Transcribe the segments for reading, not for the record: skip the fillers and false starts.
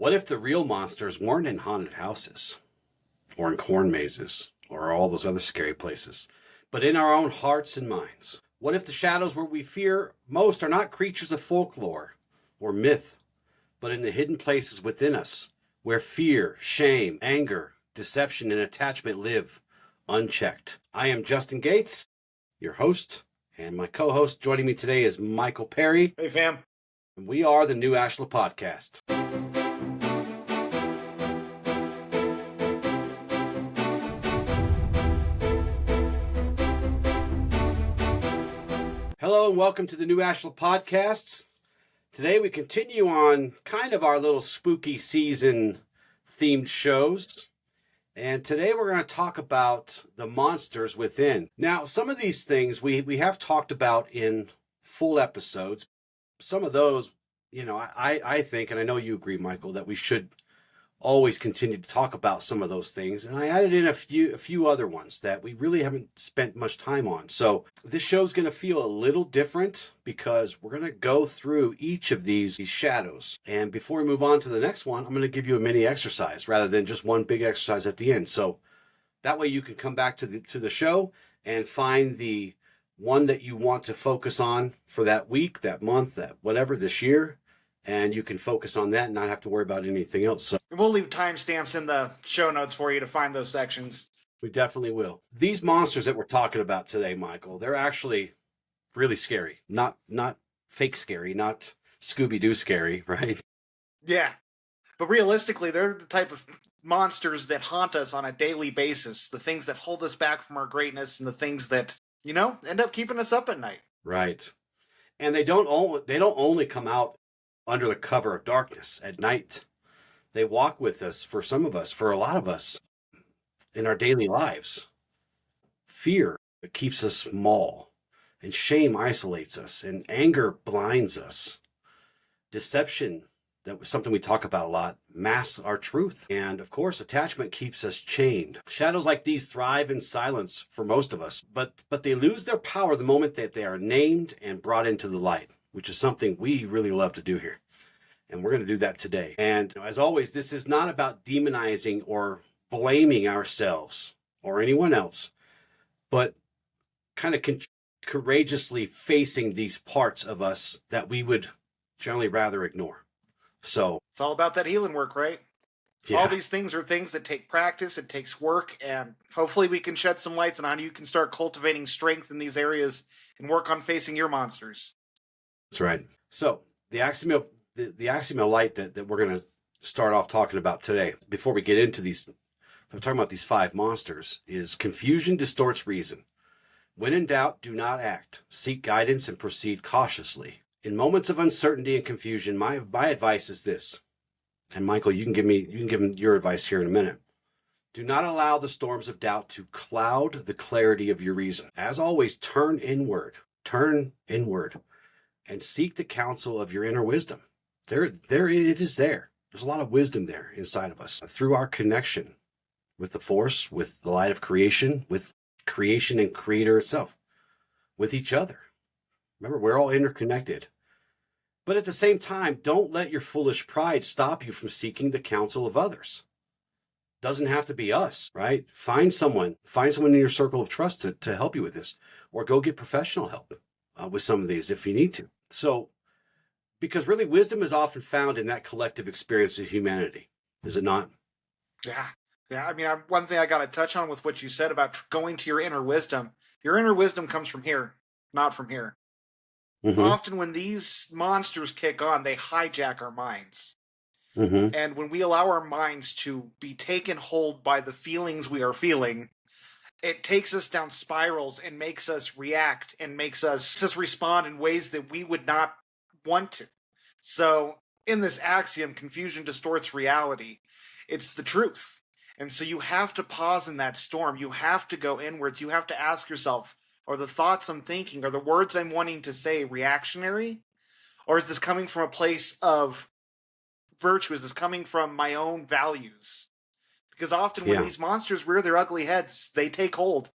What if the real monsters weren't in haunted houses or in corn mazes or all those other scary places, but in our own hearts and minds? What if the shadows where we fear most are not creatures of folklore or myth, but in the hidden places within us where fear, shame, anger, deception, and attachment live unchecked? I am Justin Gates, your host, and my co-host joining me today is Michael Perry. Hey, fam. And we are the new Ashla Podcast. Hello and welcome to the new Ashla Podcast. Today we continue on kind of our little spooky season themed shows. And today we're going to talk about the monsters within. Now, some of these things we have talked about in full episodes. Some of those, I think, and I know you agree, Michael, that we should always continue to talk about some of those things. And I added in a few other ones that we really haven't spent much time on. So this show's going to feel a little different because we're going to go through each of these shadows. And before we move on to the next one, I'm going to give you a mini exercise rather than just one big exercise at the end. So that way you can come back to the show and find the one that you want to focus on for that week, that month, that whatever, this year. And you can focus on that and not have to worry about anything else. So we'll leave timestamps in the show notes for you to find those sections. We definitely will. These monsters that we're talking about today, Michael, they're actually really scary. Not fake scary, not Scooby-Doo scary, right? Yeah. But realistically, they're the type of monsters that haunt us on a daily basis. The things that hold us back from our greatness and the things that, end up keeping us up at night. Right. And they don't only come out under the cover of darkness at night. They walk with us, for some of us, for a lot of us, in our daily lives. Fear keeps us small, and shame isolates us, and anger blinds us. Deception, that was something we talk about a lot, masks our truth. And of course, attachment keeps us chained. Shadows like these thrive in silence for most of us, but they lose their power the moment that they are named and brought into the light, which is something we really love to do here. And we're going to do that today. And as always, this is not about demonizing or blaming ourselves or anyone else, but kind of courageously facing these parts of us that we would generally rather ignore. So it's all about that healing work, right? Yeah. All these things are things that take practice, it takes work, and hopefully we can shed some lights on how you can start cultivating strength in these areas and work on facing your monsters. That's right. So the axiomal light that we're going to start off talking about today, before we get into these, I'm talking about these 5 monsters, is confusion distorts reason. When in doubt, do not act. Seek guidance and proceed cautiously. In moments of uncertainty and confusion, my advice is this. And Michael, you can give me your advice here in a minute. Do not allow the storms of doubt to cloud the clarity of your reason. As always, turn inward, and seek the counsel of your inner wisdom. There it is there. There's a lot of wisdom there inside of us. Through our connection with the force, with the light of creation, with creation and creator itself, with each other. Remember, we're all interconnected. But at the same time, don't let your foolish pride stop you from seeking the counsel of others. Doesn't have to be us, right? Find someone in your circle of trust to help you with this, or go get professional help with some of these if you need to. So, because really wisdom is often found in that collective experience of humanity, is it not? Yeah. I mean, one thing I got to touch on with what you said about going to your inner wisdom comes from here, not from here. Mm-hmm. Often when these monsters kick on, they hijack our minds. Mm-hmm. And when we allow our minds to be taken hold by the feelings we are feeling, it takes us down spirals and makes us react and makes us respond in ways that we would not want to. So in this axiom, confusion distorts reality. It's the truth. And so you have to pause in that storm. You have to go inwards. You have to ask yourself, are the thoughts I'm thinking, are the words I'm wanting to say reactionary? Or is this coming from a place of virtue? Is this coming from my own values? Because often when these monsters rear their ugly heads, they take hold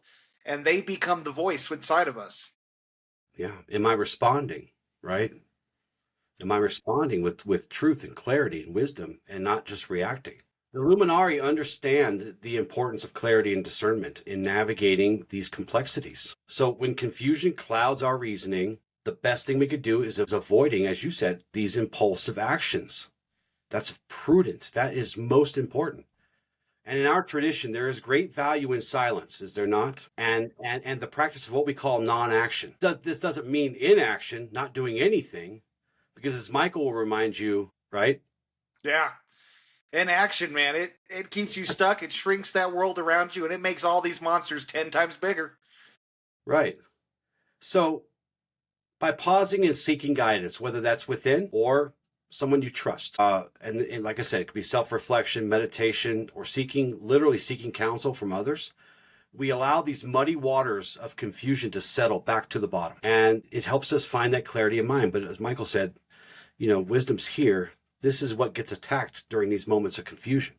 and they become the voice inside of us. Yeah. Am I responding? Right? Am I responding with truth and clarity and wisdom and not just reacting? The Luminari understand the importance of clarity and discernment in navigating these complexities. So when confusion clouds our reasoning, the best thing we could do is avoiding, as you said, these impulsive actions. That's prudent. That is most important. And in our tradition, there is great value in silence, is there not? And the practice of what we call non-action. This doesn't mean inaction, not doing anything, because as Michael will remind you, right? Yeah. Inaction, man. It keeps you stuck. It shrinks that world around you, and it makes all these monsters 10 times bigger. Right. So by pausing and seeking guidance, whether that's within or someone you trust. And like I said, it could be self-reflection, meditation, or literally seeking counsel from others. We allow these muddy waters of confusion to settle back to the bottom. And it helps us find that clarity of mind. But as Michael said, wisdom's here. This is what gets attacked during these moments of confusion.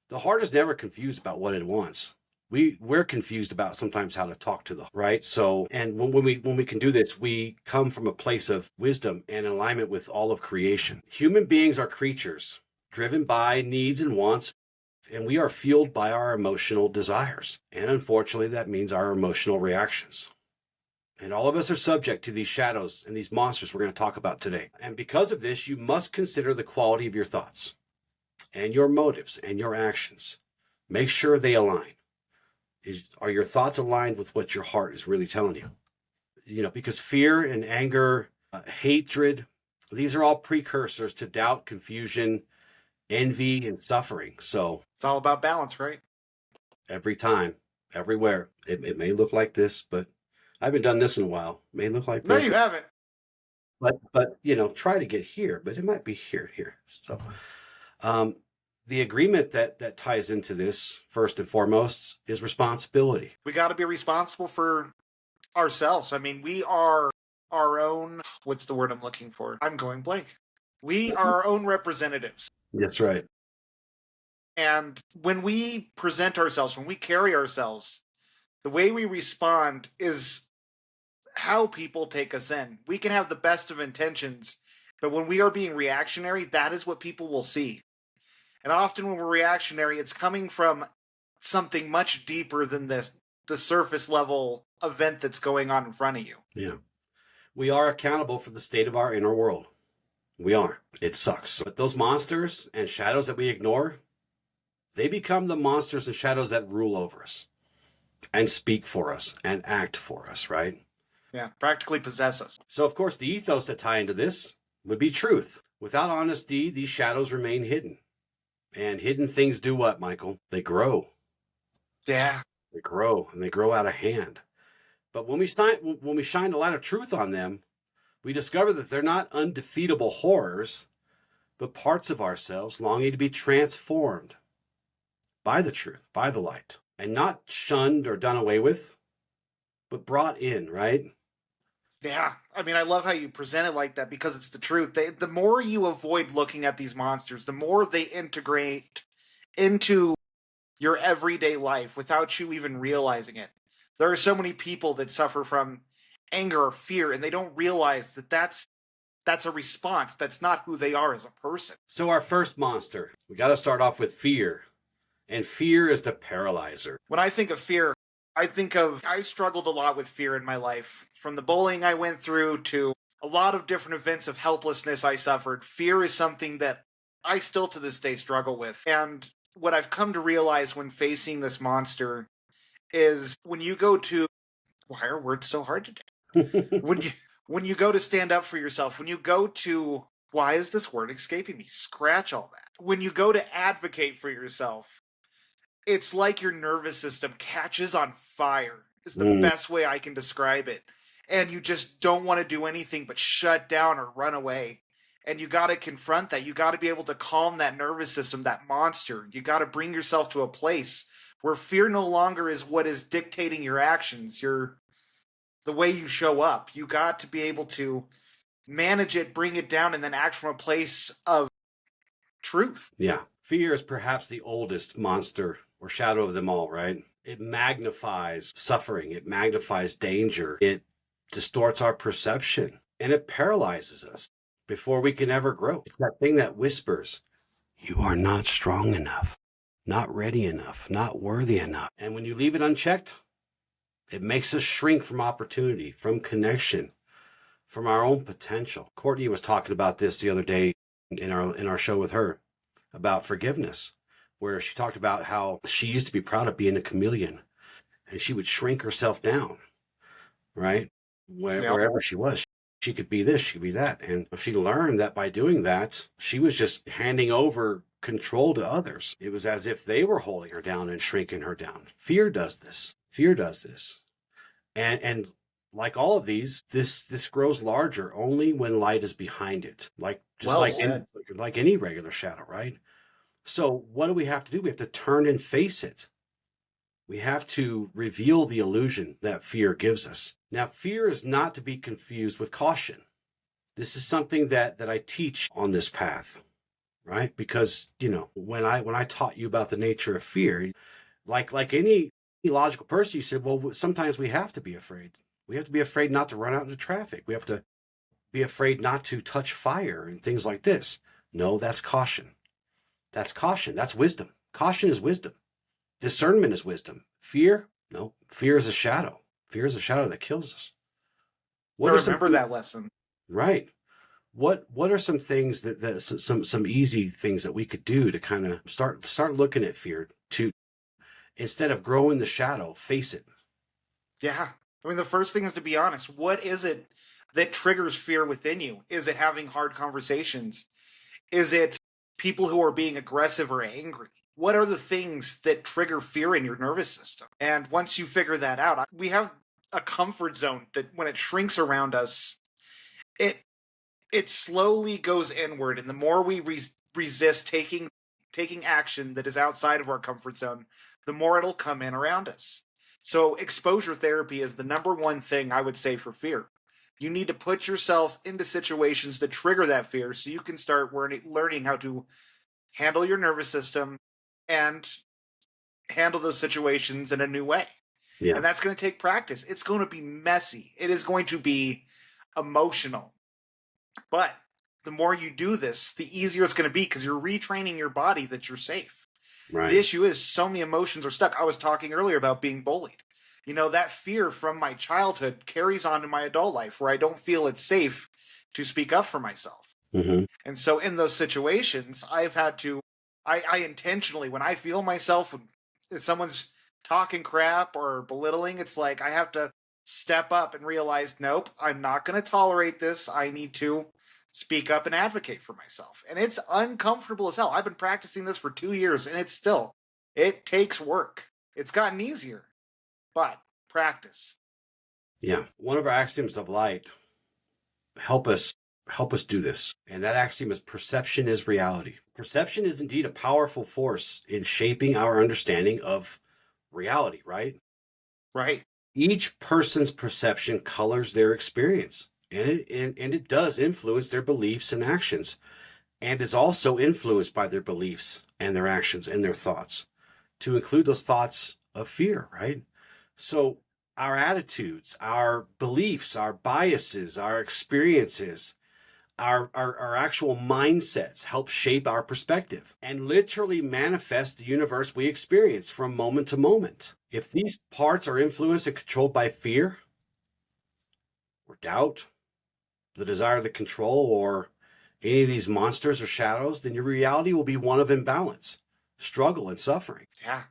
The heart is never confused about what it wants. We're confused about sometimes how to talk to the right. So, and when we can do this, we come from a place of wisdom and alignment with all of creation. Human beings are creatures driven by needs and wants, and we are fueled by our emotional desires. And unfortunately, that means our emotional reactions. And all of us are subject to these shadows and these monsters we're going to talk about today. And because of this, you must consider the quality of your thoughts and your motives and your actions. Make sure they align. Are your thoughts aligned with what your heart is really telling you? Because fear and anger, hatred, these are all precursors to doubt, confusion, envy, and suffering. So it's all about balance, right? Every time, everywhere. It may look like this, but I haven't done this in a while. It may look like this. No, you haven't. But try to get here, but it might be here. So the agreement that ties into this, first and foremost, is responsibility. We got to be responsible for ourselves. I mean, we are our own, what's the word I'm looking for? I'm going blank. We are our own representatives. That's right. And when we present ourselves, when we carry ourselves, the way we respond is how people take us in. We can have the best of intentions, but when we are being reactionary, that is what people will see. And often when we're reactionary, it's coming from something much deeper than the surface level event that's going on in front of you. Yeah. We are accountable for the state of our inner world. We are. It sucks. But those monsters and shadows that we ignore, they become the monsters and shadows that rule over us and speak for us and act for us, right? Yeah, practically possess us. So, of course, the ethos that tie into this would be truth. Without honesty, these shadows remain hidden. And hidden things do what, Michael? They grow. Yeah. They grow, and they grow out of hand. But when we shine a light of truth on them, we discover that they're not undefeatable horrors, but parts of ourselves longing to be transformed by the truth, by the light, and not shunned or done away with, but brought in, right? Yeah. I mean, I love how you present it like that because it's the truth. The more you avoid looking at these monsters, the more they integrate into your everyday life without you even realizing it. There are so many people that suffer from anger or fear, and they don't realize that that's a response. That's not who they are as a person. So our first monster, we got to start off with fear. And fear is the paralyzer. When I think of fear, I struggled a lot with fear in my life. From the bullying I went through to a lot of different events of helplessness I suffered. Fear is something that I still to this day struggle with. And what I've come to realize when facing this monster is when you go to, why are words so hard today? when you go to stand up for yourself, when you go to, why is this word escaping me? Scratch all that. When you go to advocate for yourself, it's like your nervous system catches on fire is the best way I can describe it. And you just don't want to do anything but shut down or run away. And you got to confront that. You got to be able to calm that nervous system, that monster. You got to bring yourself to a place where fear no longer is what is dictating your actions, the way you show up. You got to be able to manage it, bring it down, and then act from a place of truth. Yeah. Fear is perhaps the oldest monster or shadow of them all, right? It magnifies suffering. It magnifies danger. It distorts our perception, and it paralyzes us. before we can ever grow. It's that thing that whispers, you are not strong enough, not ready enough, not worthy enough. And when you leave it unchecked, it makes us shrink from opportunity, from connection, from our own potential. Courtney was talking about this the other day in our show with her about forgiveness, where she talked about how she used to be proud of being a chameleon and she would shrink herself down, right? Wherever she was, she could be this, she could be that. And she learned that by doing that, she was just handing over control to others. It was as if they were holding her down and shrinking her down. Fear does this. Fear does this. And like all of these, this grows larger only when light is behind it. Like like any regular shadow, right? So what do we have to do? We have to turn and face it. We have to reveal the illusion that fear gives us. Now, fear is not to be confused with caution. This is something that I teach on this path, right? Because, when I taught you about the nature of fear, like any logical person, you said, well, sometimes we have to be afraid. We have to be afraid not to run out into traffic. We have to be afraid not to touch fire and things like this. No, that's caution. That's caution. That's wisdom. Caution is wisdom. Discernment is wisdom. Fear? No, fear is a shadow. Fear is a shadow that kills us. Remember that lesson. Right. What are some things that some easy things that we could do to kind of start looking at fear, to instead of growing the shadow, face it? Yeah. I mean, the first thing is to be honest. What is it that triggers fear within you? Is it having hard conversations? Is it people who are being aggressive or angry? What are the things that trigger fear in your nervous system? And once you figure that out, we have a comfort zone that when it shrinks around us, it slowly goes inward. And the more we resist taking action that is outside of our comfort zone, the more it'll come in around us. So exposure therapy is the number one thing I would say for fear. You need to put yourself into situations that trigger that fear so you can start learning how to handle your nervous system and handle those situations in a new way. Yeah. And that's going to take practice. It's going to be messy. It is going to be emotional. But the more you do this, the easier it's going to be because you're retraining your body that you're safe. Right. The issue is so many emotions are stuck. I was talking earlier about being bullied. That fear from my childhood carries on to my adult life where I don't feel it's safe to speak up for myself. Mm-hmm. And so in those situations, I've had to, I intentionally, when I feel myself, if someone's talking crap or belittling, it's like I have to step up and realize, nope, I'm not going to tolerate this. I need to speak up and advocate for myself. And it's uncomfortable as hell. I've been practicing this for 2 years and it takes work. It's gotten easier, but practice. Yeah. One of our axioms of light help us do this. And that axiom is perception is reality. Perception is indeed a powerful force in shaping our understanding of reality, right? Right. Each person's perception colors their experience, and it does influence their beliefs and actions, and is also influenced by their beliefs and their actions and their thoughts, to include those thoughts of fear, right? So our attitudes, our beliefs, our biases, our experiences, our actual mindsets help shape our perspective and literally manifest the universe we experience from moment to moment. If these parts are influenced and controlled by fear or doubt, the desire to control, or any of these monsters or shadows, then your reality will be one of imbalance, struggle, and suffering. Yeah.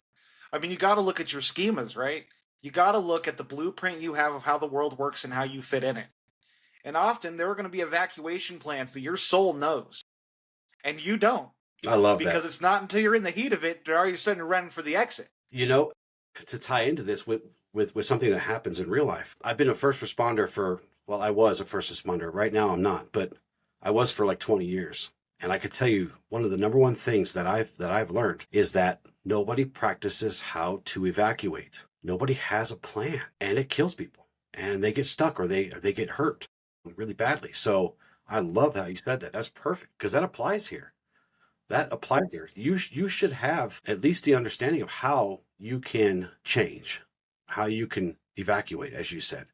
I mean, you got to look at your schemas, right? You got to look at the blueprint you have of how the world works and how you fit in it. And often there are going to be evacuation plans that your soul knows, and you don't. I love that. Because it's not until you're in the heat of it that are you starting to run for the exit. To tie into this with something that happens in real life. I've been a first responder I was a first responder. Right now I'm not, but I was for like 20 years. And I could tell you one of the number one things that I've learned is that nobody practices how to evacuate. Nobody has a plan, and it kills people, and they get stuck or they get hurt really badly. So I love how you said that. That's perfect, because that applies here. You should have at least the understanding of how you can change, how you can evacuate, as you said.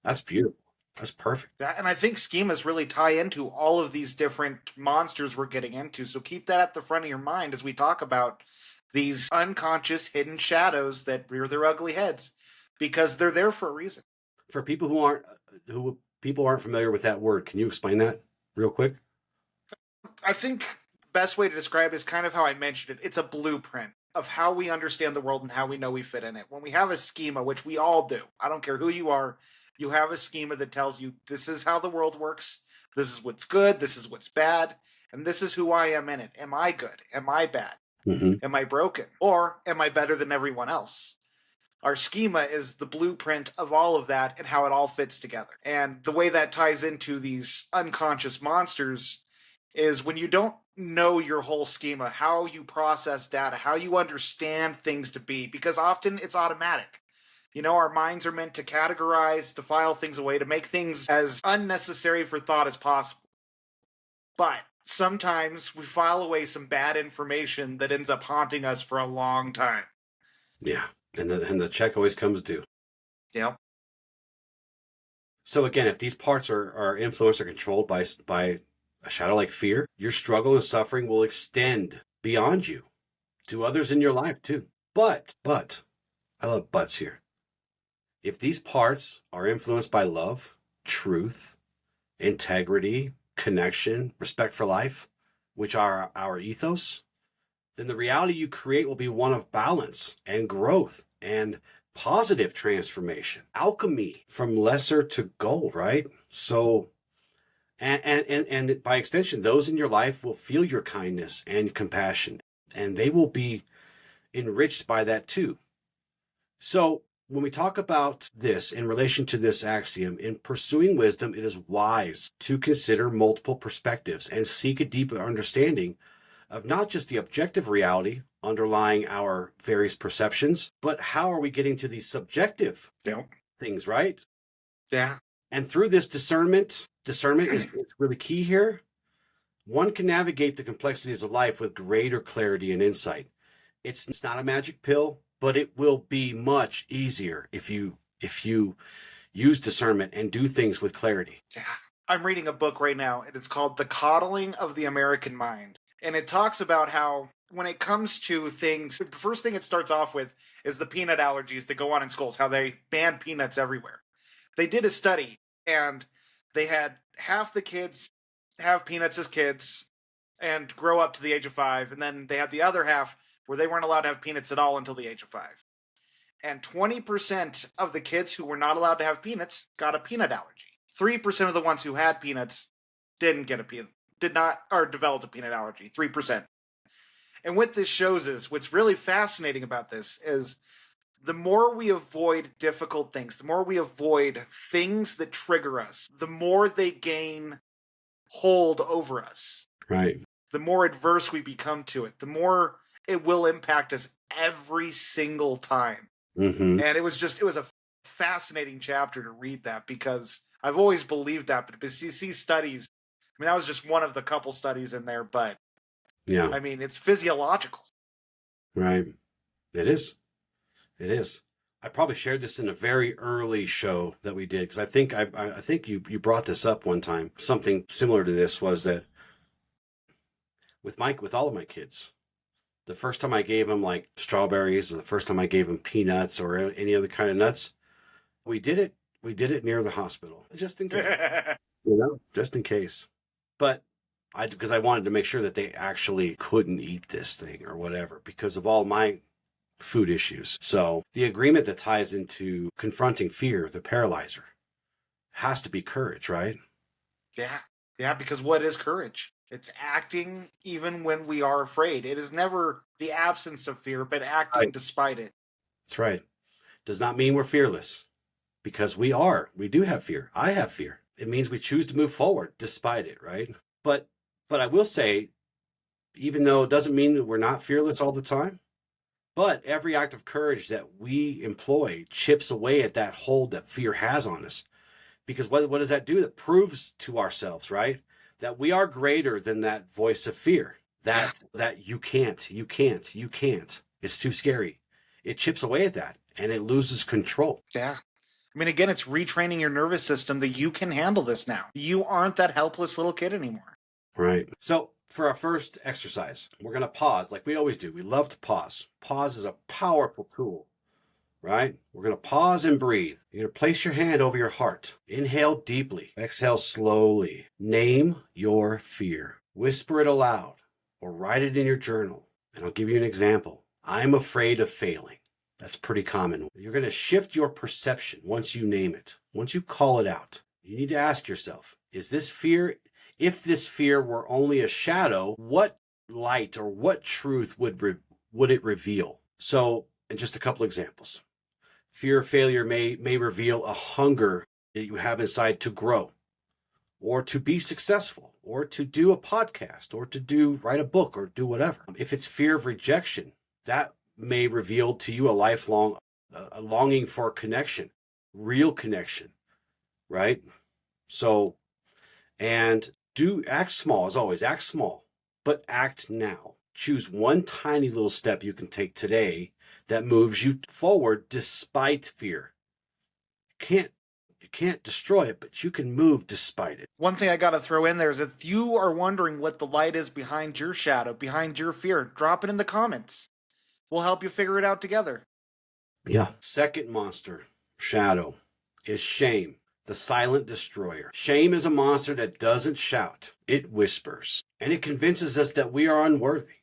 That's beautiful. That's perfect. And I think schemas really tie into all of these different monsters we're getting into. So keep that at the front of your mind as we talk about these unconscious hidden shadows that rear their ugly heads, because they're there for a reason. For people who people aren't familiar with that word, can you explain that real quick? I think the best way to describe it is kind of how I mentioned it. It's a blueprint of how we understand the world and how we know we fit in it. When we have a schema, which we all do, I don't care who you are, you have a schema that tells you this is how the world works, this is what's good, this is what's bad, and this is who I am in it. Am I good? Am I bad? Mm-hmm. Am I broken? Or am I better than everyone else? Our schema is the blueprint of all of that and how it all fits together. And the way that ties into these unconscious monsters is when you don't know your whole schema, how you process data, how you understand things to be, because often it's automatic. You know, our minds are meant to categorize, to file things away, to make things as unnecessary for thought as possible. But sometimes we file away some bad information that ends up haunting us for a long time. Yeah, and the check always comes due. Yeah. So again, if these parts are influenced or controlled by a shadow like fear, your struggle and suffering will extend beyond you to others in your life too. But, I love buts here. If these parts are influenced by love, truth, integrity, connection, respect for life, which are our ethos, then the reality you create will be one of balance and growth and positive transformation, alchemy from lesser to gold, right? So, and by extension, those in your life will feel your kindness and compassion, and they will be enriched by that too. So, when we talk about this in relation to this axiom, in pursuing wisdom, it is wise to consider multiple perspectives and seek a deeper understanding of not just the objective reality underlying our various perceptions, but how are we getting to these subjective things, right? Yeah. And through this discernment is really key here. One can navigate the complexities of life with greater clarity and insight. It's not a magic pill, but it will be much easier if you use discernment and do things with clarity. Yeah. I'm reading a book right now, and it's called The Coddling of the American Mind. And it talks about how when it comes to things, the first thing it starts off with is the peanut allergies that go on in schools, how they ban peanuts everywhere. They did a study, and they had half the kids have peanuts as kids and grow up to the age of 5, and then they had the other half where they weren't allowed to have peanuts at all until the age of 5. And 20% of the kids who were not allowed to have peanuts got a peanut allergy. 3% of the ones who had peanuts didn't get a peanut, did not, or developed a peanut allergy. 3%. And what this shows is, what's really fascinating about this is the more we avoid difficult things, the more we avoid things that trigger us, the more they gain hold over us. Right. The more adverse we become to it, the more it will impact us every single time. Mm-hmm. And it was a fascinating chapter to read that, because I've always believed that, but you see studies, I mean, that was just one of the couple studies in there, but yeah, I mean, it's physiological. Right. It is. It is. I probably shared this in a very early show that we did, because I think you brought this up one time. Something similar to this was that with all of my kids, the first time I gave them like strawberries, or the first time I gave them peanuts or any other kind of nuts, we did it near the hospital, just in case, just in case. But because I wanted to make sure that they actually couldn't eat this thing or whatever, because of all my food issues. So the agreement that ties into confronting fear, the paralyzer, has to be courage, right? Yeah, because what is courage? It's acting even when we are afraid. It is never the absence of fear, but acting despite it. That's right. Does not mean we're fearless, because we do have fear. I have fear. It means we choose to move forward despite it, right? But I will say, even though it doesn't mean that we're not fearless all the time, but every act of courage that we employ chips away at that hold that fear has on us. Because what does that do? That proves to ourselves, right, that we are greater than that voice of fear. That you can't. It's too scary. It chips away at that, and it loses control. Yeah. I mean, again, it's retraining your nervous system that you can handle this now. You aren't that helpless little kid anymore. Right. So for our first exercise, we're going to pause like we always do. We love to pause. Pause is a powerful tool, right? We're going to pause and breathe. You're going to place your hand over your heart. Inhale deeply. Exhale slowly. Name your fear. Whisper it aloud or write it in your journal. And I'll give you an example. I'm afraid of failing. That's pretty common. You're going to shift your perception once you name it. Once you call it out, you need to ask yourself, is this fear, if this fear were only a shadow, what light or what truth would it reveal? So, and just a couple examples. Fear of failure may reveal a hunger that you have inside to grow or to be successful or to do a podcast or to write a book or do whatever. If it's fear of rejection, that may reveal to you a lifelong a longing for connection, real connection, right? So, and act small as always, act small, but act now. Choose one tiny little step you can take today that moves you forward despite fear. You can't destroy it, but you can move despite it. One thing I got to throw in there is if you are wondering what the light is behind your shadow, behind your fear, drop it in the comments. We'll help you figure it out together. Yeah. Second monster, shadow, is shame, the silent destroyer. Shame is a monster that doesn't shout. It whispers. And it convinces us that we are unworthy,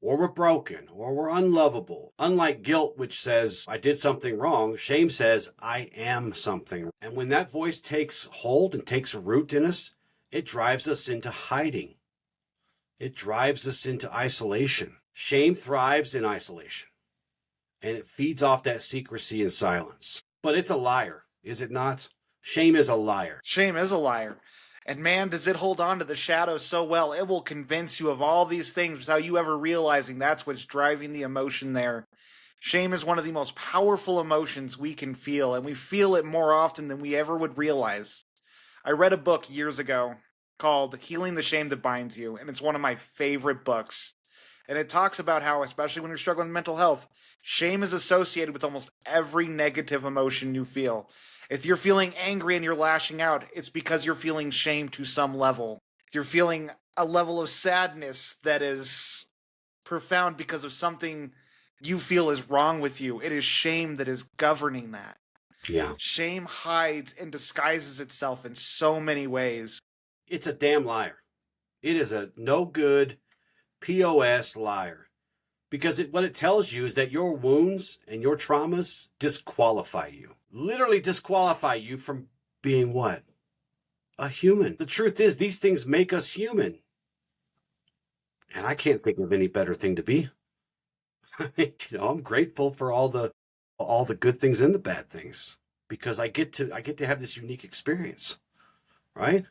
or we're broken, or we're unlovable. Unlike guilt, which says, I did something wrong, shame says, I am something. And when that voice takes hold and takes root in us, it drives us into hiding. It drives us into isolation. Shame thrives in isolation, and it feeds off that secrecy and silence. But it's a liar, is it not? Shame is a liar. Shame is a liar. And man, does it hold on to the shadow so well. It will convince you of all these things without you ever realizing that's what's driving the emotion there. Shame is one of the most powerful emotions we can feel, and we feel it more often than we ever would realize. I read a book years ago called Healing the Shame That Binds You, and it's one of my favorite books. And it talks about how, especially when you're struggling with mental health, shame is associated with almost every negative emotion you feel. If you're feeling angry and you're lashing out, it's because you're feeling shame to some level. If you're feeling a level of sadness that is profound because of something you feel is wrong with you, it is shame that is governing that. Yeah. Shame hides and disguises itself in so many ways. It's a damn liar. It is a no good POS liar. Because what it tells you is that your wounds and your traumas disqualify you. Literally disqualify you from being what? A human. The truth is, these things make us human. And I can't think of any better thing to be. I mean, I'm grateful for all the good things and the bad things, because I get to have this unique experience, right?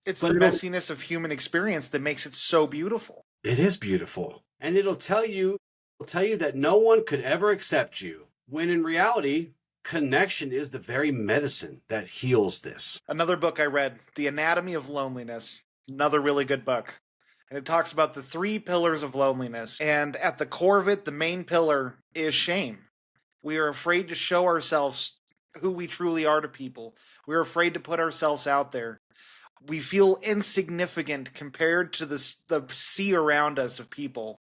It's the messiness of human experience that makes it so beautiful. It is beautiful. And it'll tell you that no one could ever accept you, when in reality, connection is the very medicine that heals this. Another book I read, The Anatomy of Loneliness, another really good book. And it talks about the 3 pillars of loneliness. And at the core of it, the main pillar is shame. We are afraid to show ourselves who we truly are to people. We're afraid to put ourselves out there. We feel insignificant compared to the sea around us of people.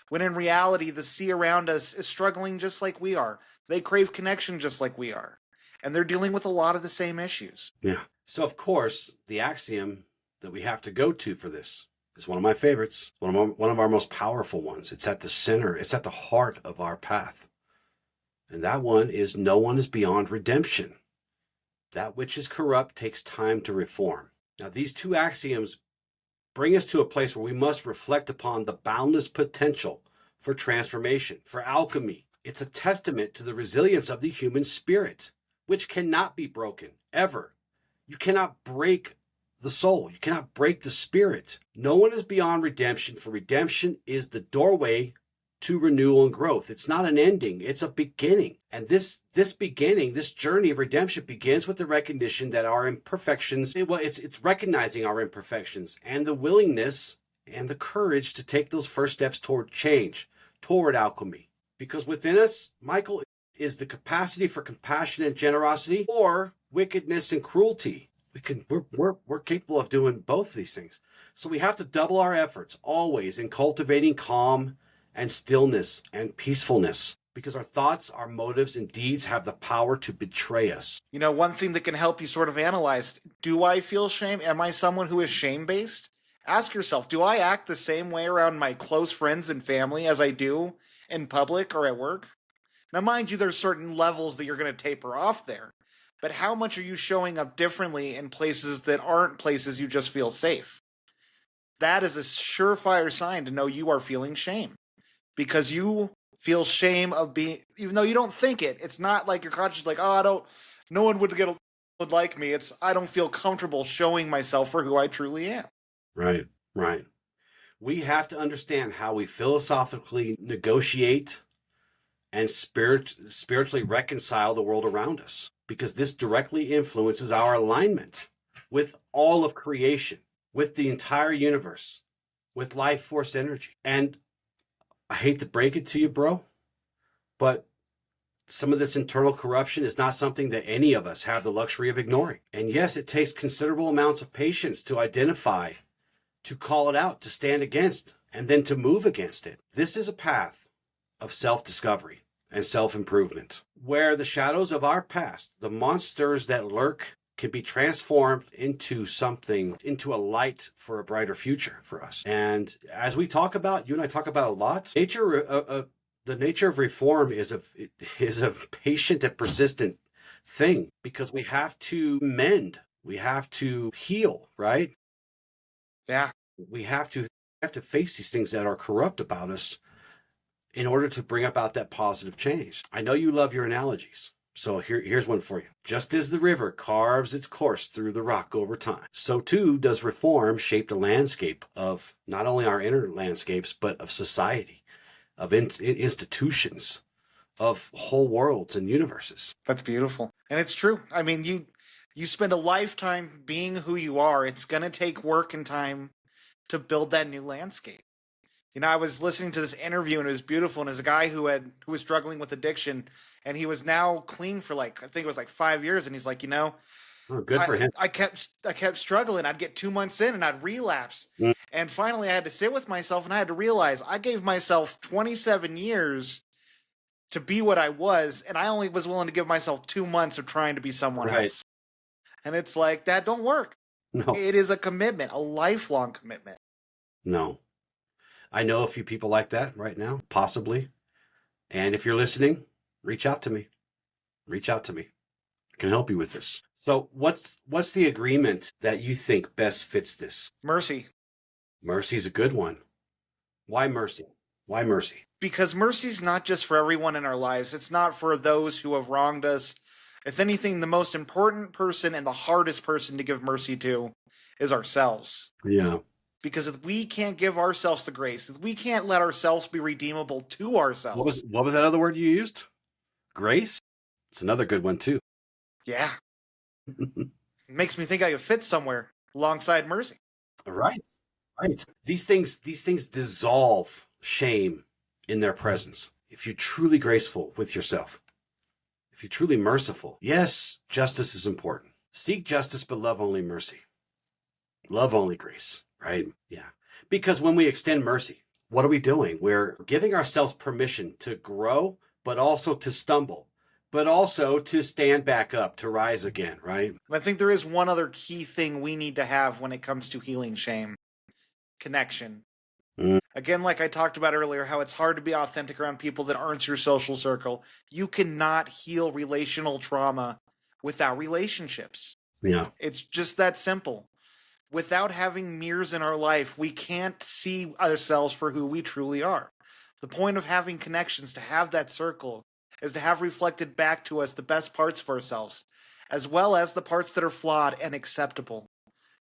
When in reality, the sea around us is struggling just like we are. They crave connection just like we are. And they're dealing with a lot of the same issues. Yeah. So, of course, the axiom that we have to go to for this is one of my favorites, one of our most powerful ones. It's at the center. It's at the heart of our path. And that one is, no one is beyond redemption. That which is corrupt takes time to reform. Now, these 2 axioms bring us to a place where we must reflect upon the boundless potential for transformation, for alchemy. It's a testament to the resilience of the human spirit, which cannot be broken, ever. You cannot break the soul. You cannot break the spirit. No one is beyond redemption, for redemption is the doorway to renewal and growth. It's not an ending, it's a beginning. And this beginning, this journey of redemption begins with the recognition that our imperfections, it's recognizing our imperfections and the willingness and the courage to take those first steps toward change, toward alchemy. Because within us, Michael, is the capacity for compassion and generosity, or wickedness and cruelty. We're capable of doing both of these things. So we have to double our efforts always in cultivating calm and stillness and peacefulness, because our thoughts, our motives, and deeds have the power to betray us. You know, one thing that can help you sort of analyze, do I feel shame? Am I someone who is shame-based? Ask yourself, do I act the same way around my close friends and family as I do in public or at work? Now, mind you, there's certain levels that you're going to taper off there. But how much are you showing up differently in places that aren't places you just feel safe? That is a surefire sign to know you are feeling shame. Because you feel shame of being, even though you don't think it, it's not like your conscience like, oh, no one would like me. It's, I don't feel comfortable showing myself for who I truly am. Right, right. We have to understand how we philosophically negotiate and spiritually reconcile the world around us, because this directly influences our alignment with all of creation, with the entire universe, with life force energy. And I hate to break it to you, bro, but some of this internal corruption is not something that any of us have the luxury of ignoring. And yes, it takes considerable amounts of patience to identify, to call it out, to stand against, and then to move against it. This is a path of self-discovery and self-improvement, where the shadows of our past, the monsters that lurk, can be transformed into something, into a light for a brighter future for us. And as we talk about, you and I talk about a lot, the nature of reform is a patient and persistent thing, because we have to mend, we have to heal, right? Yeah. We have to face these things that are corrupt about us in order to bring about that positive change. I know you love your analogies. So here's one for you. Just as the river carves its course through the rock over time, so too does reform shape the landscape of not only our inner landscapes, but of society, of institutions, of whole worlds and universes. That's beautiful. And it's true. I mean, you spend a lifetime being who you are. It's going to take work and time to build that new landscape. You know, I was listening to this interview and it was beautiful. And there's a guy who was struggling with addiction, and he was now clean for I think it was 5 years. And he's like, oh, good for him. I kept struggling. I'd get 2 months in and I'd relapse. And finally I had to sit with myself and I had to realize I gave myself 27 years to be what I was. And I only was willing to give myself 2 months of trying to be someone else. And it's like, that don't work. No. It is a commitment, a lifelong commitment. No. I know a few people like that right now, possibly. And if you're listening, reach out to me. Reach out to me. I can help you with this. So what's the agreement that you think best fits this? Mercy. Mercy's a good one. Why mercy? Why mercy? Because mercy's not just for everyone in our lives. It's not for those who have wronged us. If anything, the most important person and the hardest person to give mercy to is ourselves. Yeah. Because if we can't give ourselves the grace, if we can't let ourselves be redeemable to ourselves. What was that other word you used? Grace? It's another good one too. Yeah. It makes me think I could fit somewhere alongside mercy. Right. Right. These things dissolve shame in their presence. If you're truly graceful with yourself, if you're truly merciful, yes, justice is important. Seek justice, but love only mercy. Love only grace. Right? Yeah. Because when we extend mercy, what are we doing? We're giving ourselves permission to grow, but also to stumble, but also to stand back up, to rise again, right? And I think there is one other key thing we need to have when it comes to healing shame. Connection. Again, like I talked about earlier, how it's hard to be authentic around people that aren't your social circle. You cannot heal relational trauma without relationships. Yeah. It's just that simple. Without having mirrors in our life, we can't see ourselves for who we truly are. The point of having connections, to have that circle, is to have reflected back to us the best parts of ourselves, as well as the parts that are flawed and acceptable.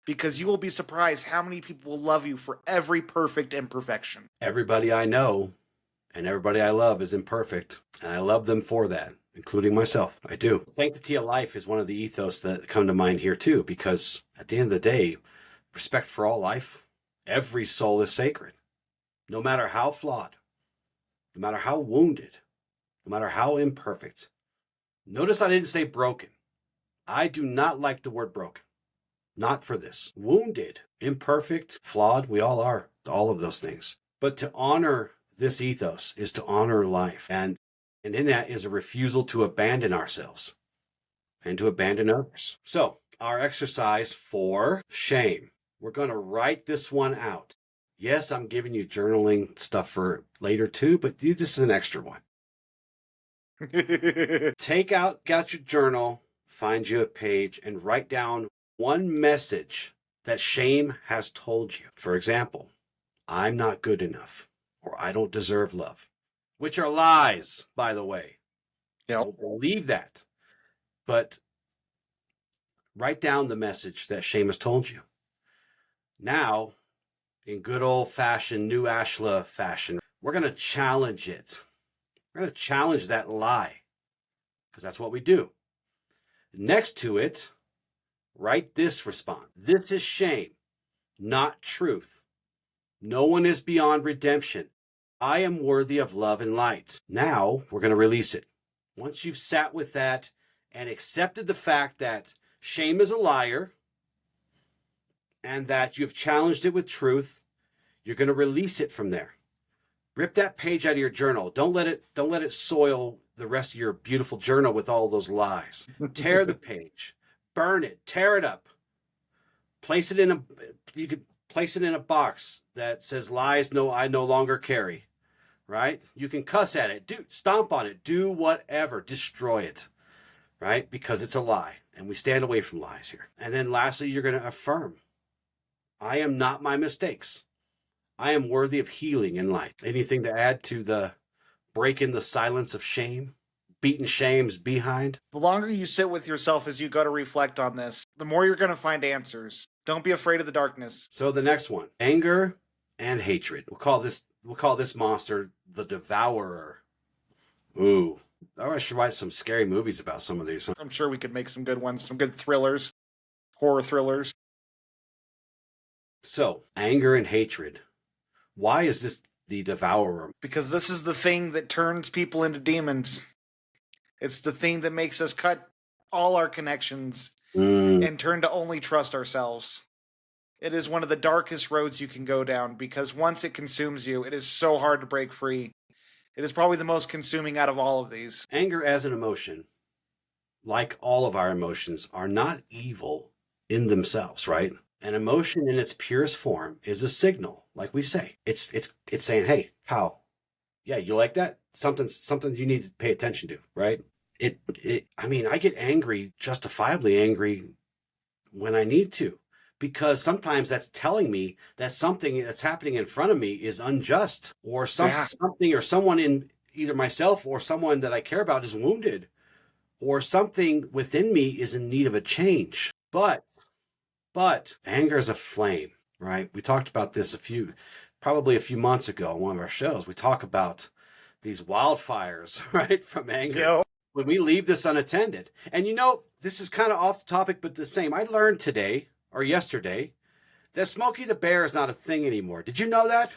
Because you will be surprised how many people will love you for every perfect imperfection. Everybody I know and everybody I love is imperfect, and I love them for that, including myself. I do. Sanctity of life is one of the ethos that come to mind here too, because at the end of the day, respect for all life, every soul is sacred, no matter how flawed, no matter how wounded, no matter how imperfect. Notice I didn't say broken. I do not like the word broken. Not for this. Wounded, imperfect, flawed, we all are, all of those things. But to honor this ethos is to honor life. And in that is a refusal to abandon ourselves and to abandon others. So, our exercise for shame. We're going to write this one out. Yes, I'm giving you journaling stuff for later too, but this is an extra one. Take out your journal, find you a page, and write down one message that shame has told you. For example, I'm not good enough, or I don't deserve love, which are lies, by the way. Yep. Don't believe that. But write down the message that shame has told you. Now, in good old-fashioned new Ashla fashion, we're going to challenge it. We're going to challenge that lie, because that's what we do. Next to it, write this response. This is shame, not truth. No one is beyond redemption. I am worthy of love and light. Now, we're going to release it. Once you've sat with that and accepted the fact that shame is a liar and that you've challenged it with truth, you're going to release it from there. Rip that page out of your journal. Don't let it soil the rest of your beautiful journal with all those lies. Tear the page, burn it, tear it up. You could place it in a box that says lies I no longer carry. Right? You can cuss at it, stomp on it, do whatever, destroy it. Right? Because it's a lie, and we stand away from lies here. And then lastly, you're going to affirm, I am not my mistakes. I am worthy of healing and light. Anything to add to the break in the silence of shame? Beating shame's behind? The longer you sit with yourself as you go to reflect on this, the more you're going to find answers. Don't be afraid of the darkness. So the next one, anger and hatred. We'll call this monster the Devourer. Ooh. I should write some scary movies about some of these. I'm sure we could make some good ones, some good thrillers, horror thrillers. So, anger and hatred. Why is this the Devourer? Because this is the thing that turns people into demons. It's the thing that makes us cut all our connections and turn to only trust ourselves. It is one of the darkest roads you can go down, because once it consumes you, it is so hard to break free. It is probably the most consuming out of all of these. Anger as an emotion, like all of our emotions, are not evil in themselves, right? An emotion in its purest form is a signal, like we say. It's saying, hey, pal, yeah, you like that? Something you need to pay attention to, right? I get angry, justifiably angry, when I need to, because sometimes that's telling me that something that's happening in front of me is unjust, or something or someone in either myself or someone that I care about is wounded, or something within me is in need of a change. But anger is a flame, right? We talked about this probably a few months ago on one of our shows. We talk about these wildfires, right, from anger. Yo. When we leave this unattended. And this is kind of off the topic, but the same. I learned today or yesterday that Smokey the Bear is not a thing anymore. Did you know that?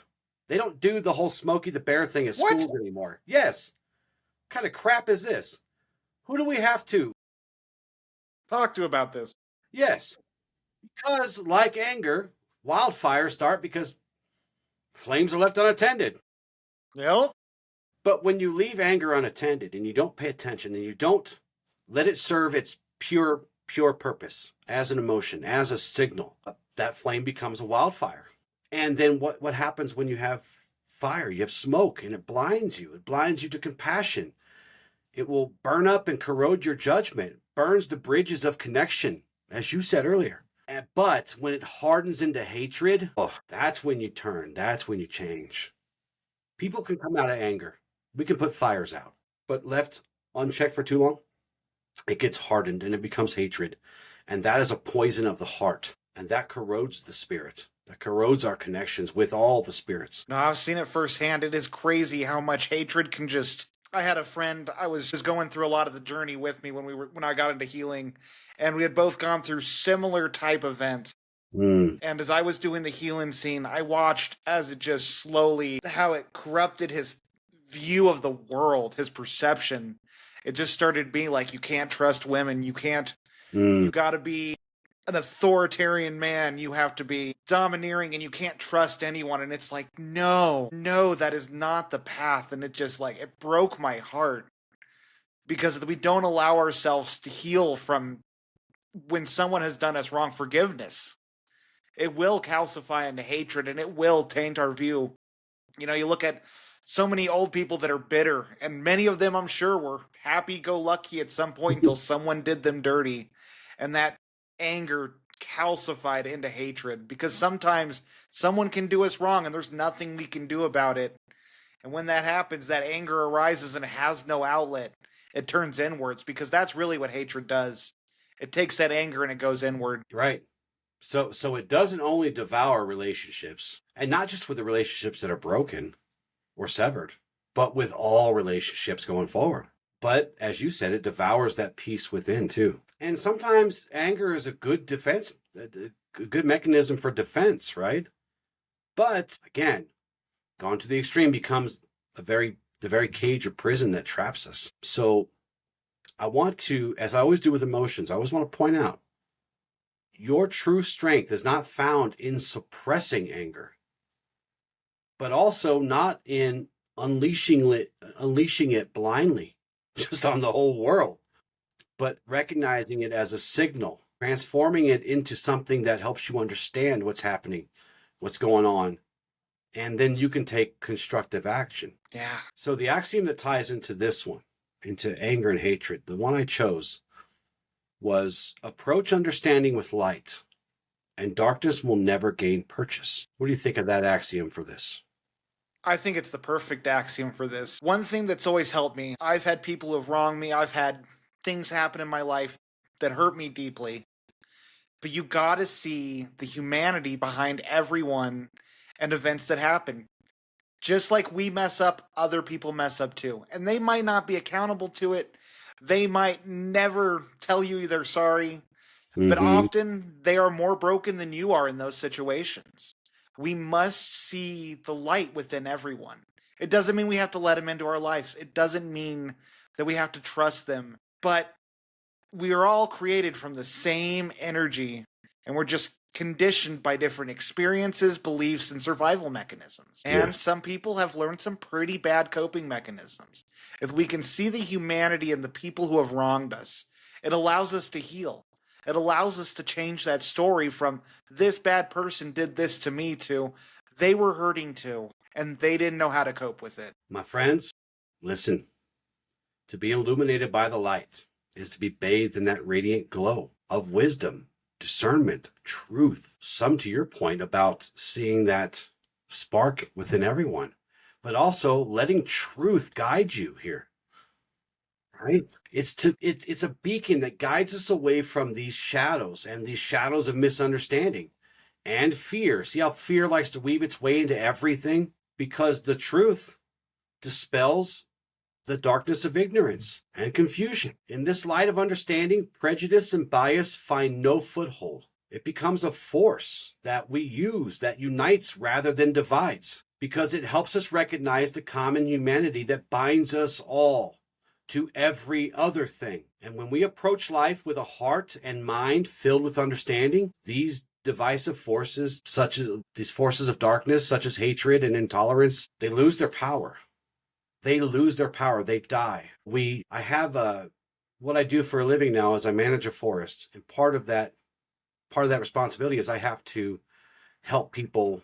They don't do the whole Smokey the Bear thing at schools anymore. Yes. What kind of crap is this? Who do we have to talk to about this? Yes. Because, like anger, wildfires start because flames are left unattended. Yep. But when you leave anger unattended and you don't pay attention and you don't let it serve its pure purpose as an emotion, as a signal, that flame becomes a wildfire. And then what happens when you have fire? You have smoke, and it blinds you. It blinds you to compassion. It will burn up and corrode your judgment. It burns the bridges of connection, as you said earlier. But when it hardens into hatred, that's when you turn. That's when you change. People can come out of anger. We can put fires out. But left unchecked for too long, it gets hardened and it becomes hatred. And that is a poison of the heart. And that corrodes the spirit. That corrodes our connections with all the spirits. No, I've seen it firsthand. It is crazy how much hatred can just... I had a friend, I was just going through a lot of the journey with me when I got into healing. And we had both gone through similar type events. And as I was doing the healing scene, I watched as it just slowly, how it corrupted his view of the world, his perception, it just started being like, you can't trust women. You got to be an authoritarian man. You have to be domineering and you can't trust anyone. And it's like, no, that is not the path. And it just like, it broke my heart because we don't allow ourselves to heal from when someone has done us wrong. Forgiveness, it will calcify into hatred and it will taint our view. You know, you look at so many old people that are bitter, and many of them, I'm sure, were happy-go-lucky at some point until someone did them dirty, and that anger calcified into hatred, because sometimes someone can do us wrong and there's nothing we can do about it. And when that happens, that anger arises and it has no outlet. It turns inwards, because that's really what hatred does. It takes that anger and it goes inward. Right. So it doesn't only devour relationships, and not just with the relationships that are broken or severed, but with all relationships going forward. But as you said, it devours that peace within too. And sometimes anger is a good defense, a good mechanism for defense, right? But again, gone to the extreme becomes the very cage or prison that traps us. So I want to, as I always do with emotions, I always want to point out, your true strength is not found in suppressing anger, but also not in unleashing it blindly, just on the whole world, but recognizing it as a signal, transforming it into something that helps you understand what's happening, what's going on, and then you can take constructive action. Yeah. So the axiom that ties into this one, into anger and hatred, the one I chose was approach understanding with light, and darkness will never gain purchase. What do you think of that axiom for this? I think it's the perfect axiom for this. One thing that's always helped me, I've had people who have wronged me, I've had things happen in my life that hurt me deeply, but you gotta see the humanity behind everyone and events that happen. Just like we mess up, other people mess up too. And they might not be accountable to it. They might never tell you they're sorry, but often they are more broken than you are in those situations. We must see the light within everyone. It doesn't mean we have to let them into our lives. It doesn't mean that we have to trust them. But we are all created from the same energy, and we're just conditioned by different experiences, beliefs, and survival mechanisms. And some people have learned some pretty bad coping mechanisms. If we can see the humanity in the people who have wronged us, it allows us to heal. It allows us to change that story from this bad person did this to me to they were hurting too, and they didn't know how to cope with it. My friends, listen. To be illuminated by the light is to be bathed in that radiant glow of wisdom, discernment, truth. Some to your point about seeing that spark within everyone, but also letting truth guide you here. Right? It's a beacon that guides us away from these shadows and these shadows of misunderstanding and fear. See how fear likes to weave its way into everything? Because the truth dispels the darkness of ignorance and confusion. In this light of understanding, prejudice and bias find no foothold. It becomes a force that we use that unites rather than divides, because it helps us recognize the common humanity that binds us all to every other thing. And when we approach life with a heart and mind filled with understanding, these divisive forces, such as these forces of darkness, such as hatred and intolerance, they lose their power. They lose their power. They die. I have what I do for a living now is I manage a forest, and part of that responsibility is I have to help people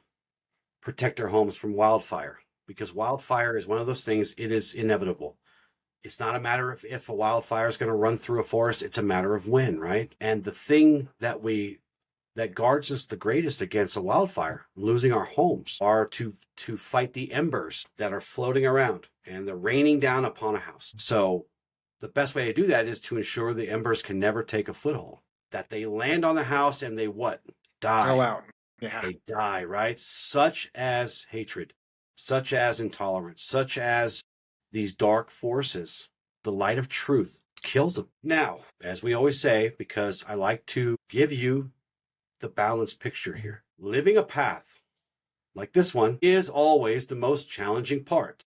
protect their homes from wildfire, because wildfire is one of those things. It is inevitable. It's not a matter of if a wildfire is going to run through a forest. It's a matter of when, right? And the thing that guards us the greatest against a wildfire, losing our homes, are to fight the embers that are floating around and they're raining down upon a house. So the best way to do that is to ensure the embers can never take a foothold, that they land on the house and they what? Die. Go out. Yeah. They die, right? Such as hatred, such as intolerance, such as these dark forces. The light of truth kills them. Now, as we always say, because I like to give you the balanced picture here, living a path like this one is always the most challenging part.